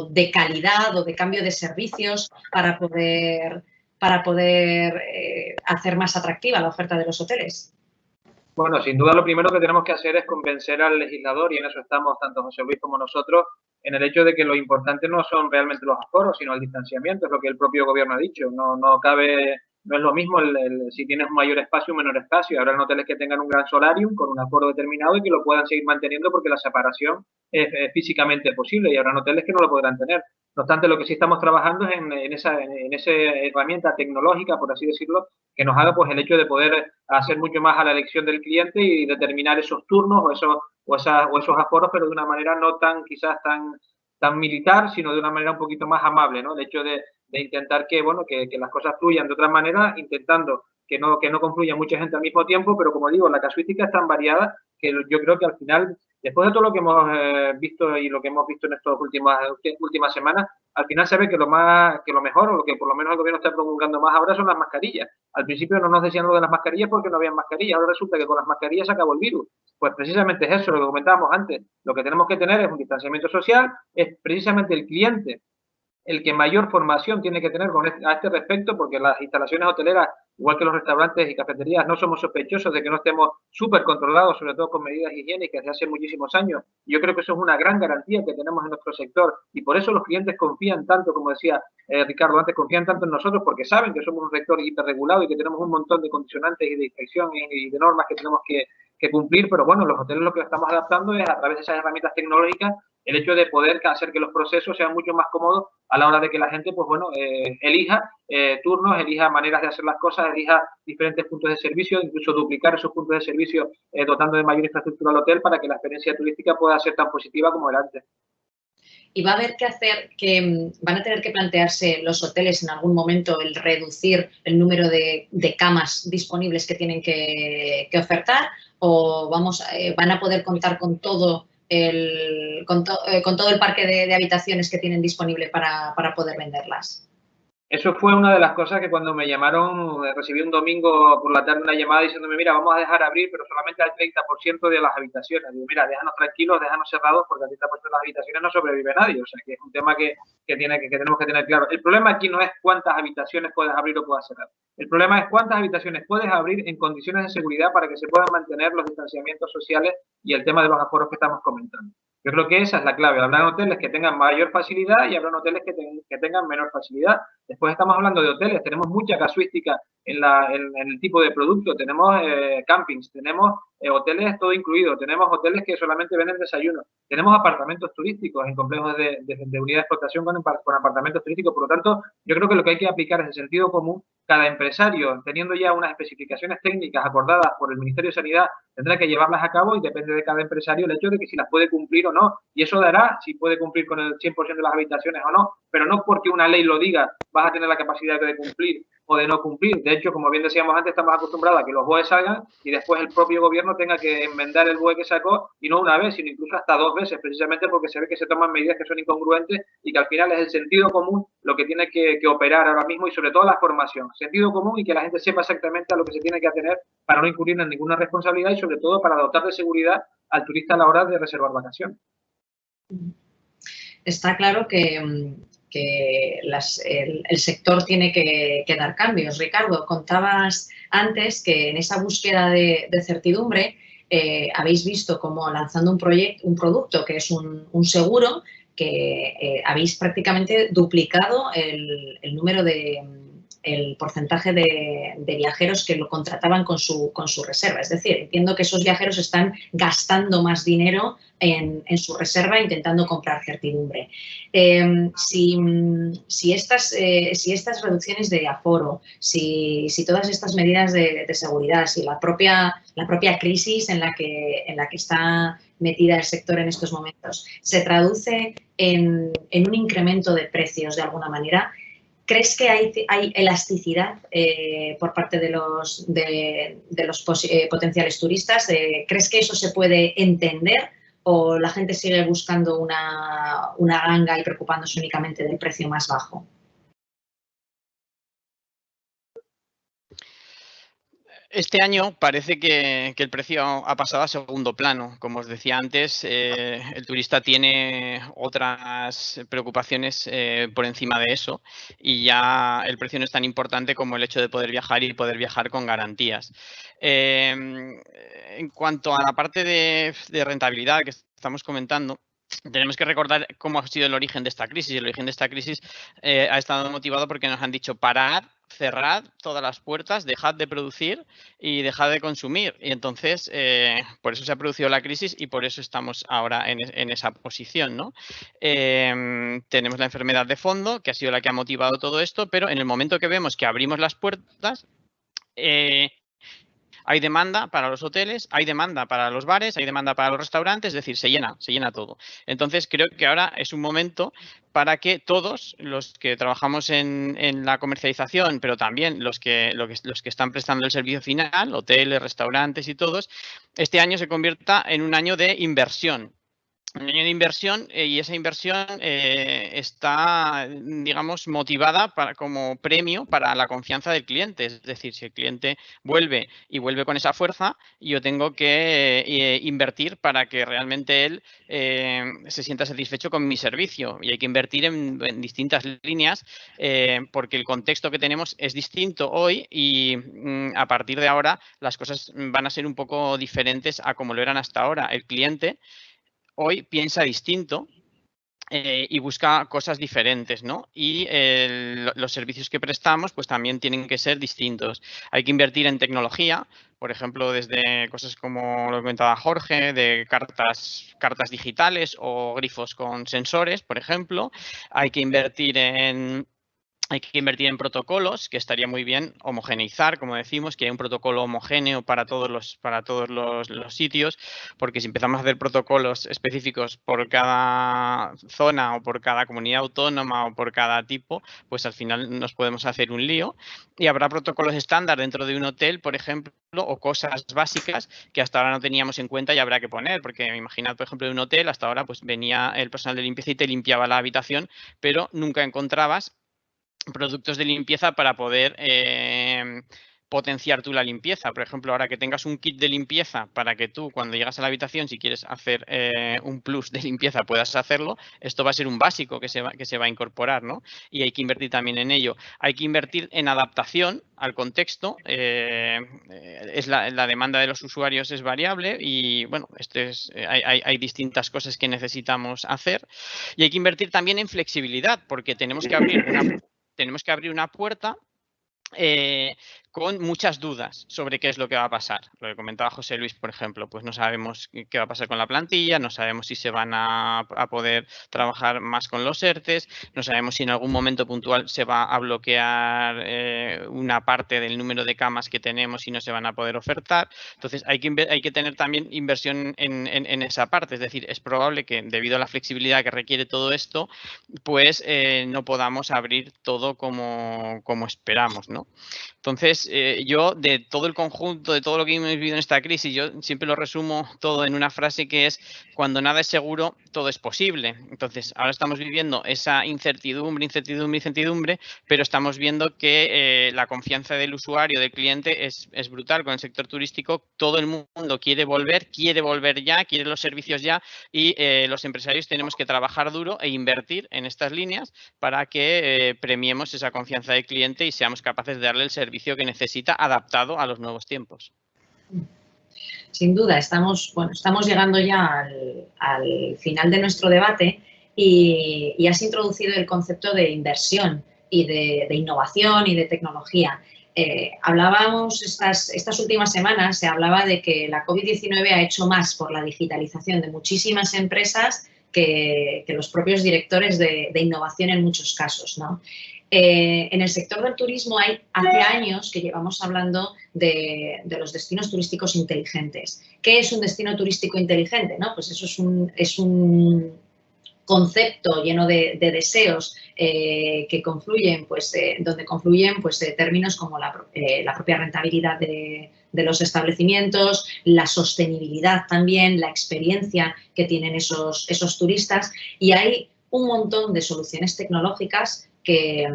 de calidad o de cambio de servicios para poder hacer más atractiva la oferta de los hoteles? Bueno, sin duda lo primero que tenemos que hacer es convencer al legislador, y en eso estamos tanto José Luis como nosotros, en el hecho de que lo importante no son realmente los aforos, sino el distanciamiento, es lo que el propio gobierno ha dicho. No es lo mismo si tienes un mayor espacio o un menor espacio. Habrá hoteles que tengan un gran solarium con un aforo determinado y que lo puedan seguir manteniendo porque la separación es físicamente posible, y habrá hoteles que no lo podrán tener. No obstante, lo que sí estamos trabajando es en esa herramienta tecnológica, por así decirlo, que nos haga pues el hecho de poder hacer mucho más a la elección del cliente y determinar esos turnos o esos aforos, pero de una manera no quizás tan militar, sino de una manera un poquito más amable, ¿no? El hecho de intentar que las cosas fluyan de otra manera, intentando que no confluya mucha gente al mismo tiempo, pero como digo, la casuística es tan variada que yo creo que al final, después de todo lo que hemos visto y lo que hemos visto en estas últimas semanas, al final se ve que lo mejor, o lo que por lo menos el gobierno está promulgando más ahora, son las mascarillas. Al principio no nos decían lo de las mascarillas porque no había mascarillas, ahora resulta que con las mascarillas se acabó el virus. Pues precisamente es eso, lo que comentábamos antes. Lo que tenemos que tener es un distanciamiento social, es precisamente el cliente el que mayor formación tiene que tener a este respecto, porque las instalaciones hoteleras, igual que los restaurantes y cafeterías, no somos sospechosos de que no estemos súper controlados, sobre todo con medidas higiénicas de hace muchísimos años. Yo creo que eso es una gran garantía que tenemos en nuestro sector, y por eso los clientes confían tanto, como decía Ricardo antes, confían tanto en nosotros, porque saben que somos un sector hiperregulado y que tenemos un montón de condicionantes y de inspección y de normas que tenemos que cumplir. Pero bueno, los hoteles lo que estamos adaptando es, a través de esas herramientas tecnológicas, el hecho de poder hacer que los procesos sean mucho más cómodos a la hora de que la gente, pues bueno, elija turnos, elija maneras de hacer las cosas, elija diferentes puntos de servicio, incluso duplicar esos puntos de servicio dotando de mayor infraestructura al hotel para que la experiencia turística pueda ser tan positiva como era antes. Y va a haber van a tener que plantearse los hoteles en algún momento el reducir el número de camas disponibles que tienen que ofertar, o van a poder contar con todo el parque de habitaciones que tienen disponible para poder venderlas. Eso fue una de las cosas que cuando me llamaron, recibí un domingo por la tarde una llamada diciéndome, mira, vamos a dejar abrir, pero solamente al 30% de las habitaciones. Digo, mira, déjanos tranquilos, déjanos cerrados, porque al 30% de las habitaciones no sobrevive nadie. O sea, que es un tema que tenemos que tener claro. El problema aquí no es cuántas habitaciones puedes abrir o puedes cerrar. El problema es cuántas habitaciones puedes abrir en condiciones de seguridad para que se puedan mantener los distanciamientos sociales y el tema de los aforos que estamos comentando. Yo creo que esa es la clave. Habrán hoteles que tengan mayor facilidad y habrán hoteles que tengan menor facilidad. Después estamos hablando de hoteles. Tenemos mucha casuística en el tipo de producto. Tenemos campings, tenemos hoteles todo incluido, tenemos hoteles que solamente venden desayuno, tenemos apartamentos turísticos en complejos de unidad de explotación con apartamentos turísticos. Por lo tanto, yo creo que lo que hay que aplicar es el sentido común. Cada empresario, teniendo ya unas especificaciones técnicas acordadas por el Ministerio de Sanidad, tendrá que llevarlas a cabo, y depende de cada empresario el hecho de que si las puede cumplir o no. Y eso dará si puede cumplir con el 100% de las habitaciones o no, pero no porque una ley lo diga vas a tener la capacidad de cumplir o de no cumplir. De hecho, como bien decíamos antes, estamos acostumbrados a que los BOE salgan y después el propio gobierno tenga que enmendar el BOE que sacó, y no una vez, sino incluso hasta 2 veces, precisamente porque se ve que se toman medidas que son incongruentes y que al final es el sentido común lo que tiene que operar ahora mismo, y sobre todo la formación. Sentido común y que la gente sepa exactamente a lo que se tiene que atener para no incurrir en ninguna responsabilidad y sobre todo para dotar de seguridad al turista a la hora de reservar vacaciones. Está claro que el sector tiene que dar cambios. Ricardo, contabas antes que en esa búsqueda de certidumbre habéis visto cómo lanzando un producto que es un seguro, que habéis prácticamente duplicado el número el porcentaje de viajeros que lo contrataban con su reserva. Es decir, entiendo que esos viajeros están gastando más dinero en su reserva intentando comprar certidumbre. Si estas reducciones de aforo, si todas estas medidas de seguridad, si la propia crisis en la que está metida el sector en estos momentos se traduce en un incremento de precios de alguna manera, ¿crees que hay elasticidad por parte de los potenciales turistas? ¿Crees que eso se puede entender o la gente sigue buscando una ganga y preocupándose únicamente del precio más bajo? Este año parece que el precio ha pasado a segundo plano. Como os decía antes, el turista tiene otras preocupaciones por encima de eso, y ya el precio no es tan importante como el hecho de poder viajar y poder viajar con garantías. En cuanto a la parte de rentabilidad que estamos comentando, tenemos que recordar cómo ha sido el origen de esta crisis. El origen de esta crisis ha estado motivado porque nos han dicho: parad, cerrad todas las puertas, dejad de producir y dejad de consumir. Y entonces, por eso se ha producido la crisis y por eso estamos ahora en esa posición, ¿no? Tenemos la enfermedad de fondo, que ha sido la que ha motivado todo esto, pero en el momento que vemos que abrimos las puertas, hay demanda para los hoteles, hay demanda para los bares, hay demanda para los restaurantes, es decir, se llena todo. Entonces, creo que ahora es un momento para que todos los que trabajamos en la comercialización, pero también los que están prestando el servicio final, hoteles, restaurantes y todos, este año se convierta en un año de inversión. Un año de inversión, y esa inversión está, digamos, motivada como premio para la confianza del cliente. Es decir, si el cliente vuelve y vuelve con esa fuerza, yo tengo que invertir para que realmente él se sienta satisfecho con mi servicio. Y hay que invertir en distintas líneas porque el contexto que tenemos es distinto hoy y a partir de ahora las cosas van a ser un poco diferentes a como lo eran hasta ahora. El cliente hoy piensa distinto y busca cosas diferentes, ¿no? Y los servicios que prestamos pues también tienen que ser distintos. Hay que invertir en tecnología, por ejemplo, desde cosas como lo que comentaba Jorge, de cartas digitales o grifos con sensores, por ejemplo. Hay que invertir en protocolos, que estaría muy bien homogeneizar, como decimos, que haya un protocolo homogéneo para todos los sitios, porque si empezamos a hacer protocolos específicos por cada zona o por cada comunidad autónoma o por cada tipo, pues al final nos podemos hacer un lío. Y habrá protocolos estándar dentro de un hotel, por ejemplo, o cosas básicas que hasta ahora no teníamos en cuenta y habrá que poner, porque imaginad, por ejemplo, en un hotel, hasta ahora pues venía el personal de limpieza y te limpiaba la habitación, pero nunca encontrabas productos de limpieza para poder potenciar tú la limpieza. Por ejemplo, ahora que tengas un kit de limpieza para que tú, cuando llegas a la habitación, si quieres hacer un plus de limpieza, puedas hacerlo, esto va a ser un básico que se va a incorporar, ¿no? Y hay que invertir también en ello. Hay que invertir en adaptación al contexto. La demanda de los usuarios es variable y, bueno, hay distintas cosas que necesitamos hacer. Y hay que invertir también en flexibilidad, porque tenemos que abrir una puerta con muchas dudas sobre qué es lo que va a pasar. Lo que comentaba José Luis, por ejemplo, pues no sabemos qué va a pasar con la plantilla, no sabemos si se van a poder trabajar más con los ERTEs, no sabemos si en algún momento puntual se va a bloquear una parte del número de camas que tenemos y no se van a poder ofertar. Entonces hay que tener también inversión en esa parte. Es decir, es probable que debido a la flexibilidad que requiere todo esto, pues no podamos abrir todo como esperamos, ¿no? Entonces, yo de todo el conjunto, de todo lo que hemos vivido en esta crisis, yo siempre lo resumo todo en una frase que es: cuando nada es seguro, todo es posible. Entonces, ahora estamos viviendo esa incertidumbre, pero estamos viendo que la confianza del usuario, del cliente, es brutal con el sector turístico. Todo el mundo quiere volver ya, quiere los servicios ya, y los empresarios tenemos que trabajar duro e invertir en estas líneas para que premiemos esa confianza del cliente y seamos capaces de darle el servicio que necesita adaptado a los nuevos tiempos. Sin duda, estamos llegando ya al final de nuestro debate y has introducido el concepto de inversión y de innovación y de tecnología. Hablábamos estas últimas semanas, se hablaba de que la COVID-19 ha hecho más por la digitalización de muchísimas empresas que los propios directores de innovación en muchos casos, ¿no? En el sector del turismo hace años que llevamos hablando de los destinos turísticos inteligentes. ¿Qué es un destino turístico inteligente? ¿No? Pues eso es un concepto lleno de deseos que confluyen, donde confluyen términos como la propia rentabilidad de los establecimientos, la sostenibilidad también, la experiencia que tienen esos turistas, y hay un montón de soluciones tecnológicas que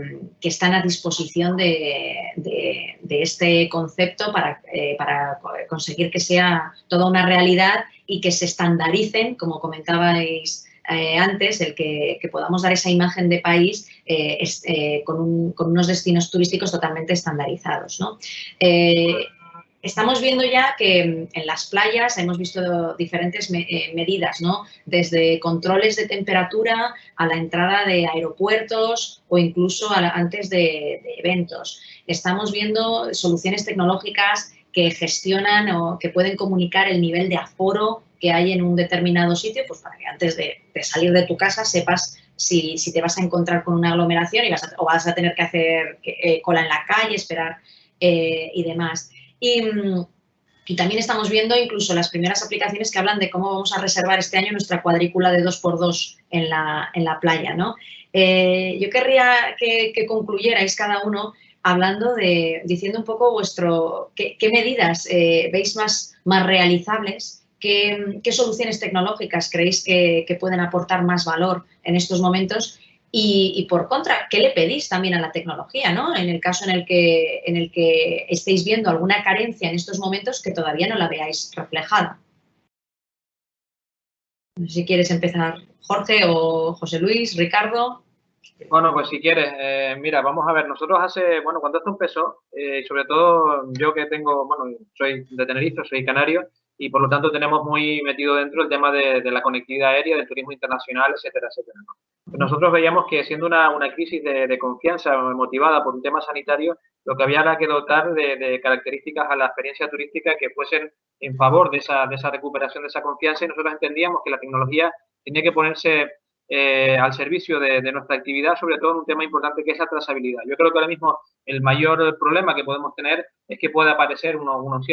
están a disposición de este concepto para conseguir que sea toda una realidad y que se estandaricen, como comentabais antes, el que podamos dar esa imagen de país con unos destinos turísticos totalmente estandarizados, ¿no? Estamos viendo ya que en las playas hemos visto diferentes medidas, ¿no? Desde controles de temperatura a la entrada de aeropuertos o incluso antes de eventos. Estamos viendo soluciones tecnológicas que gestionan o que pueden comunicar el nivel de aforo que hay en un determinado sitio, pues para que antes de salir de tu casa sepas si te vas a encontrar con una aglomeración o vas a tener que hacer cola en la calle, esperar y demás. Y también estamos viendo incluso las primeras aplicaciones que hablan de cómo vamos a reservar este año nuestra cuadrícula de 2x2 en la playa, ¿no? Yo querría que concluyerais cada uno diciendo un poco qué medidas veis más realizables, qué soluciones tecnológicas creéis que pueden aportar más valor en estos momentos. Y por contra, ¿qué le pedís también a la tecnología, ¿no? En el caso en el que estéis viendo alguna carencia en estos momentos que todavía no la veáis reflejada. No sé si quieres empezar, Jorge, o José Luis, Ricardo. Bueno, pues si quieres, mira, vamos a ver, nosotros cuando esto empezó, sobre todo yo que soy de Tenerife, soy canario, y por lo tanto tenemos muy metido dentro el tema de la conectividad aérea, del turismo internacional, etcétera, etcétera, ¿no? Nosotros veíamos que siendo una crisis de confianza motivada por un tema sanitario, lo que había era que dotar de características a la experiencia turística que fuesen en favor de esa recuperación de esa confianza, y nosotros entendíamos que la tecnología tenía que ponerse al servicio de nuestra actividad, sobre todo en un tema importante que es la trazabilidad. Yo creo que ahora mismo el mayor problema que podemos tener es que pueda aparecer unos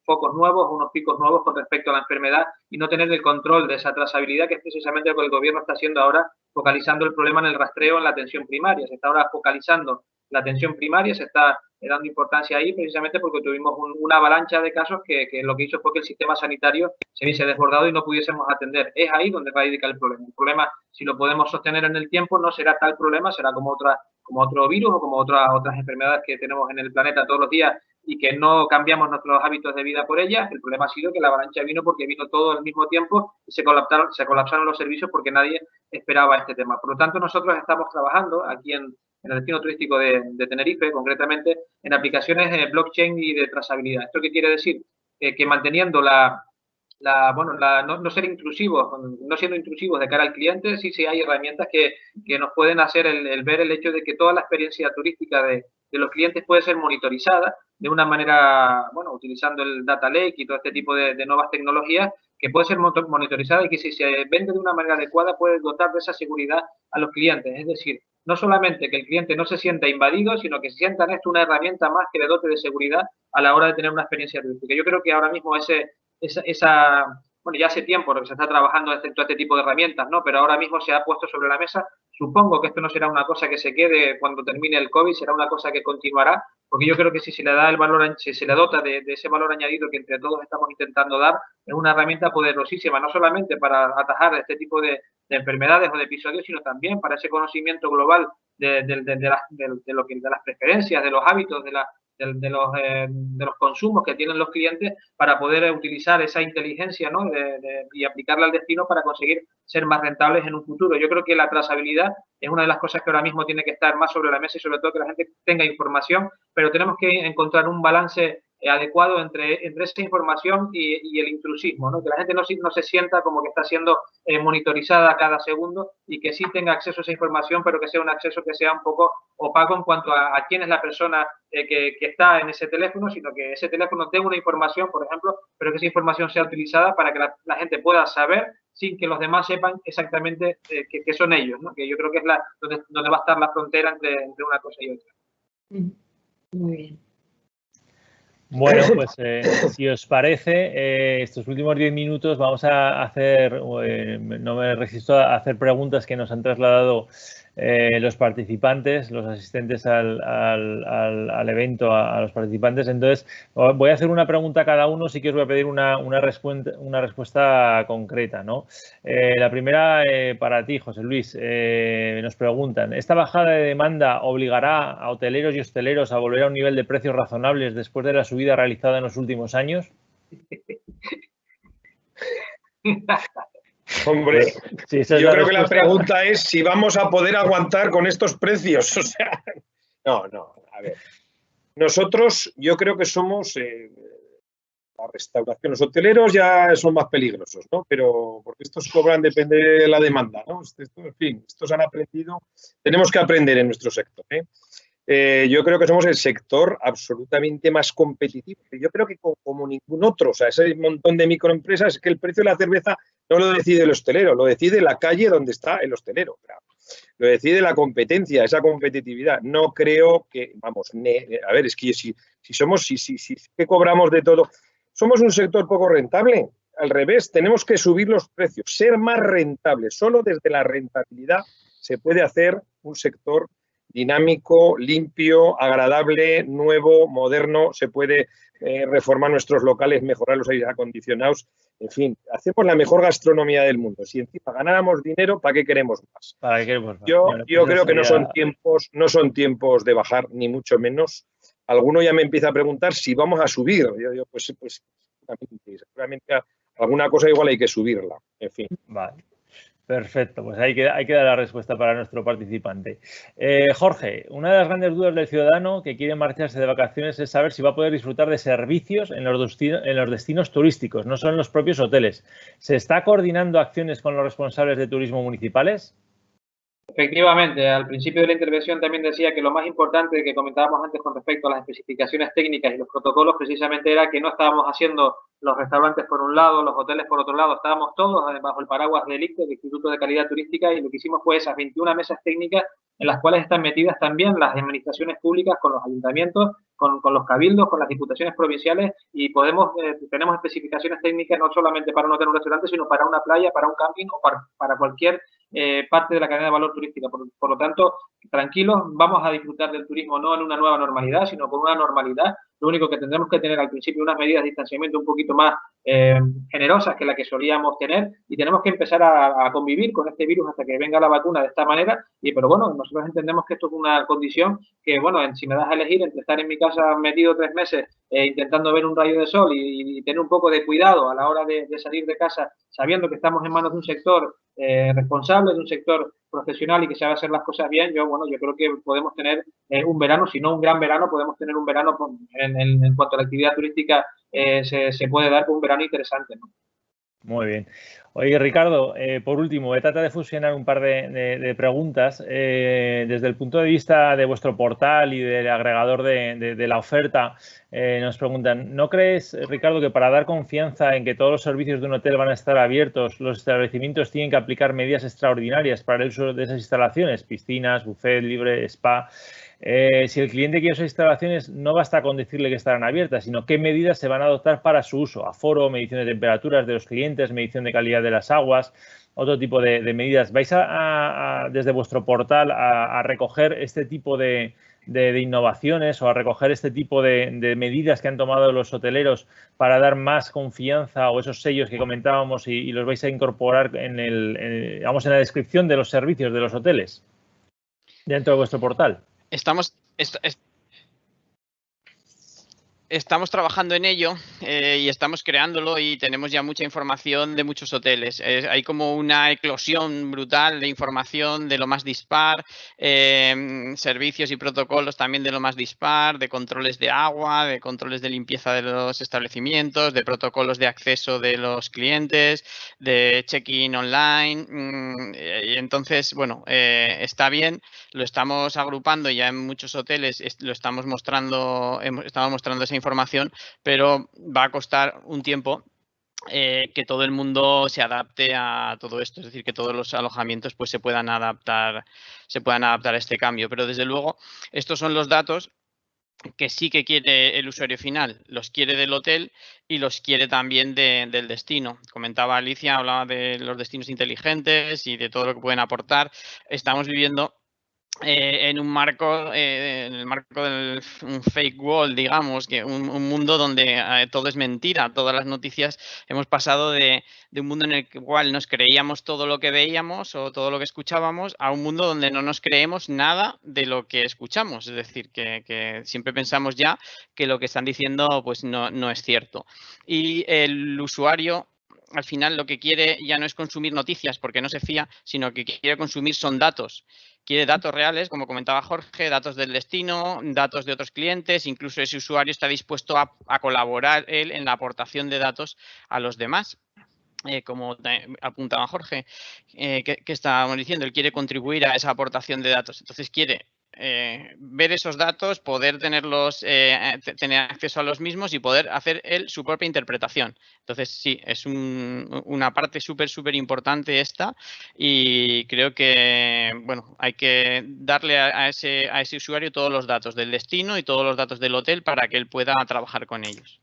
focos nuevos, unos picos nuevos con respecto a la enfermedad y no tener el control de esa trazabilidad, que es precisamente lo que el gobierno está haciendo ahora, focalizando el problema en el rastreo, en la atención primaria. Se está ahora focalizando la atención primaria, se está dando importancia ahí precisamente porque tuvimos una avalancha de casos que lo que hizo fue que el sistema sanitario se viese desbordado y no pudiésemos atender. Es ahí donde radica el problema. El problema, si lo podemos sostener en el tiempo, no será tal problema, será como otro virus o como otras enfermedades que tenemos en el planeta todos los días y que no cambiamos nuestros hábitos de vida por ellas. El problema ha sido que la avalancha vino porque vino todo al mismo tiempo y se colapsaron los servicios porque nadie esperaba este tema. Por lo tanto, nosotros estamos trabajando aquí en el destino turístico de Tenerife, concretamente, en aplicaciones de blockchain y de trazabilidad. ¿Esto qué quiere decir? Que manteniendo no ser intrusivos, no siendo intrusivos de cara al cliente, sí hay herramientas que nos pueden hacer el ver el hecho de que toda la experiencia turística de los clientes puede ser monitorizada de una manera, bueno, utilizando el data lake y todo este tipo de nuevas tecnologías, que puede ser monitorizada y que si se vende de una manera adecuada puede dotar de esa seguridad a los clientes. Es decir, no solamente que el cliente no se sienta invadido, sino que se sienta en esto una herramienta más que le dote de seguridad a la hora de tener una experiencia turística. Yo creo que ahora mismo bueno, ya hace tiempo que se está trabajando todo este tipo de herramientas, ¿no? Pero ahora mismo se ha puesto sobre la mesa. Supongo que esto no será una cosa que se quede cuando termine el COVID, será una cosa que continuará, porque yo creo que si se le da el valor, si se le dota de ese valor añadido que entre todos estamos intentando dar, es una herramienta poderosísima, no solamente para atajar este tipo de enfermedades o de episodios, sino también para ese conocimiento global de las preferencias, de los hábitos, de los consumos que tienen los clientes para poder utilizar esa inteligencia, ¿no? Y aplicarla al destino para conseguir ser más rentables en un futuro. Yo creo que la trazabilidad es una de las cosas que ahora mismo tiene que estar más sobre la mesa y sobre todo que la gente tenga información, pero tenemos que encontrar un balance adecuado entre esa información y el intrusismo, ¿no? Que la gente no se sienta como que está siendo monitorizada cada segundo y que sí tenga acceso a esa información, pero que sea un acceso que sea un poco opaco en cuanto a quién es la persona que está en ese teléfono, sino que ese teléfono tenga una información, por ejemplo, pero que esa información sea utilizada para que la gente pueda saber sin que los demás sepan exactamente qué son ellos, ¿no? Que yo creo que es donde va a estar la frontera entre una cosa y otra. Muy bien. Bueno, pues si os parece, estos últimos 10 minutos vamos a hacer, no me resisto a hacer preguntas que nos han trasladado los participantes, los asistentes al evento, a los participantes. Entonces, voy a hacer una pregunta a cada uno, sí que os voy a pedir una respuesta concreta, ¿no? La primera para ti, José Luis. Nos preguntan, ¿esta bajada de demanda obligará a hoteleros y hosteleros a volver a un nivel de precios razonables después de la subida realizada en los últimos años? Hombre, sí, yo creo que la pregunta es si vamos a poder aguantar con estos precios. O sea, no, a ver. Nosotros, yo creo que somos la restauración. Los hoteleros ya son más peligrosos, ¿no? Pero porque estos cobran, depende de la demanda, ¿no? En fin, estos han aprendido. Tenemos que aprender en nuestro sector, ¿eh? Yo creo que somos el sector absolutamente más competitivo. Yo creo que como ningún otro, o sea, ese montón de microempresas, es que el precio de la cerveza no lo decide el hostelero, lo decide la calle donde está el hostelero. Claro. Lo decide la competencia, esa competitividad. No creo que, vamos, a ver, es que si que cobramos de todo, somos un sector poco rentable. Al revés, tenemos que subir los precios, ser más rentables. Solo desde la rentabilidad se puede hacer un sector dinámico, limpio, agradable, nuevo, moderno. Se puede reformar nuestros locales, mejorar los aires acondicionados. En fin, hacemos la mejor gastronomía del mundo. Si encima ganáramos dinero, ¿para qué queremos más? ¿Para qué queremos más? Yo creo que no son tiempos de bajar, ni mucho menos. Alguno ya me empieza a preguntar si vamos a subir. Yo pues seguramente alguna cosa igual hay que subirla. En fin. Vale. Perfecto, pues hay que dar la respuesta para nuestro participante. Jorge, una de las grandes dudas del ciudadano que quiere marcharse de vacaciones es saber si va a poder disfrutar de servicios en los destinos turísticos, no solo en los propios hoteles. ¿Se está coordinando acciones con los responsables de turismo municipales? Efectivamente, al principio de la intervención también decía que lo más importante que comentábamos antes con respecto a las especificaciones técnicas y los protocolos precisamente era que no estábamos haciendo los restaurantes por un lado, los hoteles por otro lado, estábamos todos bajo el paraguas del ICTE, del Instituto de Calidad Turística, y lo que hicimos fue esas 21 mesas técnicas en las cuales están metidas también las administraciones públicas con los ayuntamientos, con los cabildos, con las diputaciones provinciales, y tenemos especificaciones técnicas no solamente para un hotel o un restaurante, sino para una playa, para un camping o para cualquier parte de la cadena de valor turística. Por lo tanto, tranquilos, vamos a disfrutar del turismo no en una nueva normalidad, sino con una normalidad. Lo único que tendremos que tener al principio unas medidas de distanciamiento un poquito más generosas que la que solíamos tener, y tenemos que empezar a convivir con este virus hasta que venga la vacuna de esta manera. Pero bueno, nosotros entendemos que esto es una condición que, bueno, si me das a elegir entre estar en mi casa metido 3 meses intentando ver un rayo de sol y tener un poco de cuidado a la hora de salir de casa, sabiendo que estamos en manos de un sector responsable, de un sector profesional y que sabe hacer las cosas bien, yo creo que podemos tener un verano, si no un gran verano, podemos tener un verano en cuanto a la actividad turística se puede dar un verano interesante, ¿no? Muy bien. Oye, Ricardo, por último, voy a tratar de fusionar un par de preguntas. Desde el punto de vista de vuestro portal y del agregador de la oferta, nos preguntan, ¿no crees, Ricardo, que para dar confianza en que todos los servicios de un hotel van a estar abiertos, los establecimientos tienen que aplicar medidas extraordinarias para el uso de esas instalaciones, piscinas, buffet libre, spa? Si el cliente quiere esas instalaciones, no basta con decirle que estarán abiertas, sino qué medidas se van a adoptar para su uso. Aforo, medición de temperaturas de los clientes, medición de calidad de las aguas, otro tipo de medidas. ¿Vais desde vuestro portal a recoger este tipo de innovaciones o a recoger este tipo de medidas que han tomado los hoteleros para dar más confianza, o esos sellos que comentábamos, y los vais a incorporar en la descripción de los servicios de los hoteles dentro de vuestro portal? Estamos trabajando en ello y estamos creándolo, y tenemos ya mucha información de muchos hoteles. Hay como una eclosión brutal de información de lo más dispar, servicios y protocolos también de lo más dispar, de controles de agua, de controles de limpieza de los establecimientos, de protocolos de acceso de los clientes, de check-in online. Y entonces, bueno, está bien, lo estamos agrupando ya en muchos hoteles, lo estamos mostrando, estamos mostrando esa información, pero va a costar un tiempo que todo el mundo se adapte a todo esto, es decir, que todos los alojamientos pues se puedan adaptar a este cambio. Pero desde luego estos son los datos que sí que quiere el usuario final, los quiere del hotel y los quiere también del destino. Comentaba Alicia, hablaba de los destinos inteligentes y de todo lo que pueden aportar. Estamos viviendo en el marco del un fake world, digamos, que un mundo donde todo es mentira, todas las noticias. Hemos pasado de un mundo en el cual nos creíamos todo lo que veíamos o todo lo que escuchábamos, a un mundo donde no nos creemos nada de lo que escuchamos. Es decir, que siempre pensamos ya que lo que están diciendo pues no es cierto. Y el usuario, al final, lo que quiere ya no es consumir noticias porque no se fía, sino que quiere consumir son datos. Quiere datos reales, como comentaba Jorge, datos del destino, datos de otros clientes. Incluso ese usuario está dispuesto a colaborar él en la aportación de datos a los demás. Como apuntaba Jorge, que estábamos diciendo, él quiere contribuir a esa aportación de datos. Entonces quiere ver esos datos, poder tenerlos, tener acceso a los mismos y poder hacer él su propia interpretación. Entonces sí, es una parte súper importante esta, y creo que bueno, hay que darle a ese usuario todos los datos del destino y todos los datos del hotel para que él pueda trabajar con ellos.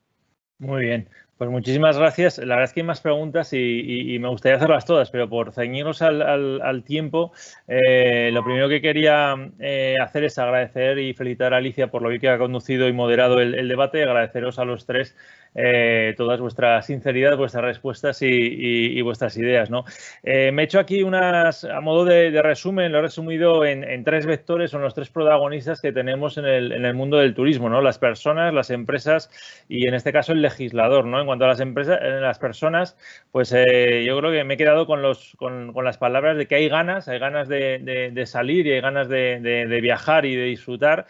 Muy bien, pues muchísimas gracias. La verdad es que hay más preguntas y me gustaría hacerlas todas, pero por ceñirnos al tiempo, lo primero que quería hacer es agradecer y felicitar a Alicia por lo bien que ha conducido y moderado el debate, agradeceros a los tres todas vuestra sinceridad, vuestras respuestas y vuestras ideas, ¿no? Me he hecho aquí a modo de resumen, lo he resumido en tres vectores, son los tres protagonistas que tenemos en el mundo del turismo, ¿no? Las personas, las empresas y en este caso el legislador, ¿no? En cuanto a las personas, pues yo creo que me he quedado con las palabras de que hay ganas de salir y hay ganas de viajar y de disfrutar.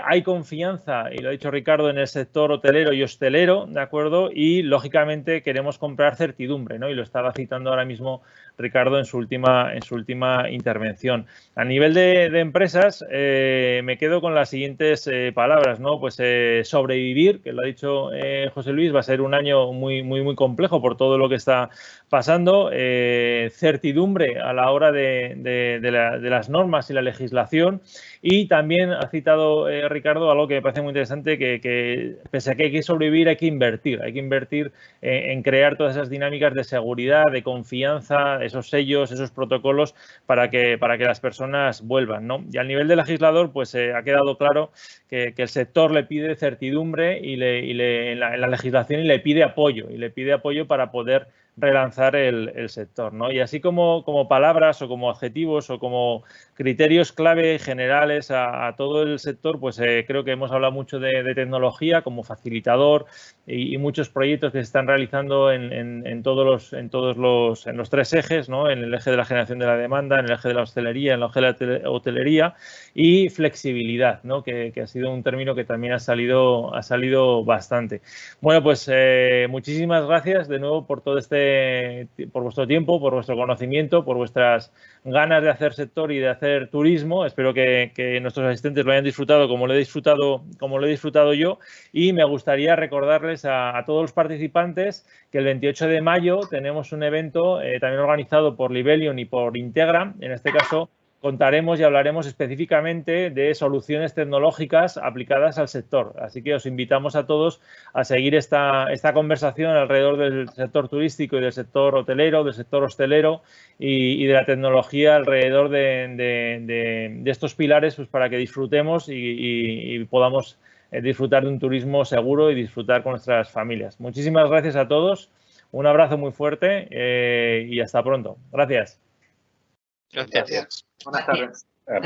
Hay confianza, y lo ha dicho Ricardo, en el sector hotelero y hostelero, ¿de acuerdo? Y, lógicamente, queremos comprar certidumbre, ¿no? Y lo estaba citando ahora mismo Ricardo en su última intervención. A nivel de empresas, me quedo con las siguientes palabras, ¿no? Pues sobrevivir, que lo ha dicho José Luis, va a ser un año muy complejo por todo lo que está pasando. Certidumbre a la hora de las normas y la legislación. Y también ha citado Ricardo algo que me parece muy interesante, que pese a que hay que sobrevivir, hay que invertir en crear todas esas dinámicas de seguridad, de confianza, esos sellos, esos protocolos para que las personas vuelvan, ¿no? Y al nivel del legislador, pues ha quedado claro que el sector le pide certidumbre en la legislación, y le pide apoyo para poder relanzar el sector, ¿no? Y así como palabras o como adjetivos o como criterios clave generales a todo el sector, pues creo que hemos hablado mucho de tecnología como facilitador y muchos proyectos que se están realizando en los tres ejes, ¿no? En el eje de la generación de la demanda, en el eje de la hostelería, en el eje de la hotelería, y flexibilidad, ¿no? Que ha sido un término que también ha salido bastante. Bueno, pues muchísimas gracias de nuevo por todo este vuestro tiempo, por vuestro conocimiento, por vuestras ganas de hacer sector y de hacer turismo. Espero que nuestros asistentes lo hayan disfrutado como lo he disfrutado yo, y me gustaría recordarles a todos los participantes que el 28 de mayo tenemos un evento también organizado por Libelion y por Integra. En este caso contaremos y hablaremos específicamente de soluciones tecnológicas aplicadas al sector. Así que os invitamos a todos a seguir esta conversación alrededor del sector turístico y del sector hotelero, del sector hostelero y de la tecnología alrededor de estos pilares, pues para que disfrutemos y podamos disfrutar de un turismo seguro y disfrutar con nuestras familias. Muchísimas gracias a todos. Un abrazo muy fuerte y hasta pronto. Gracias. Gracias. Buenas tardes.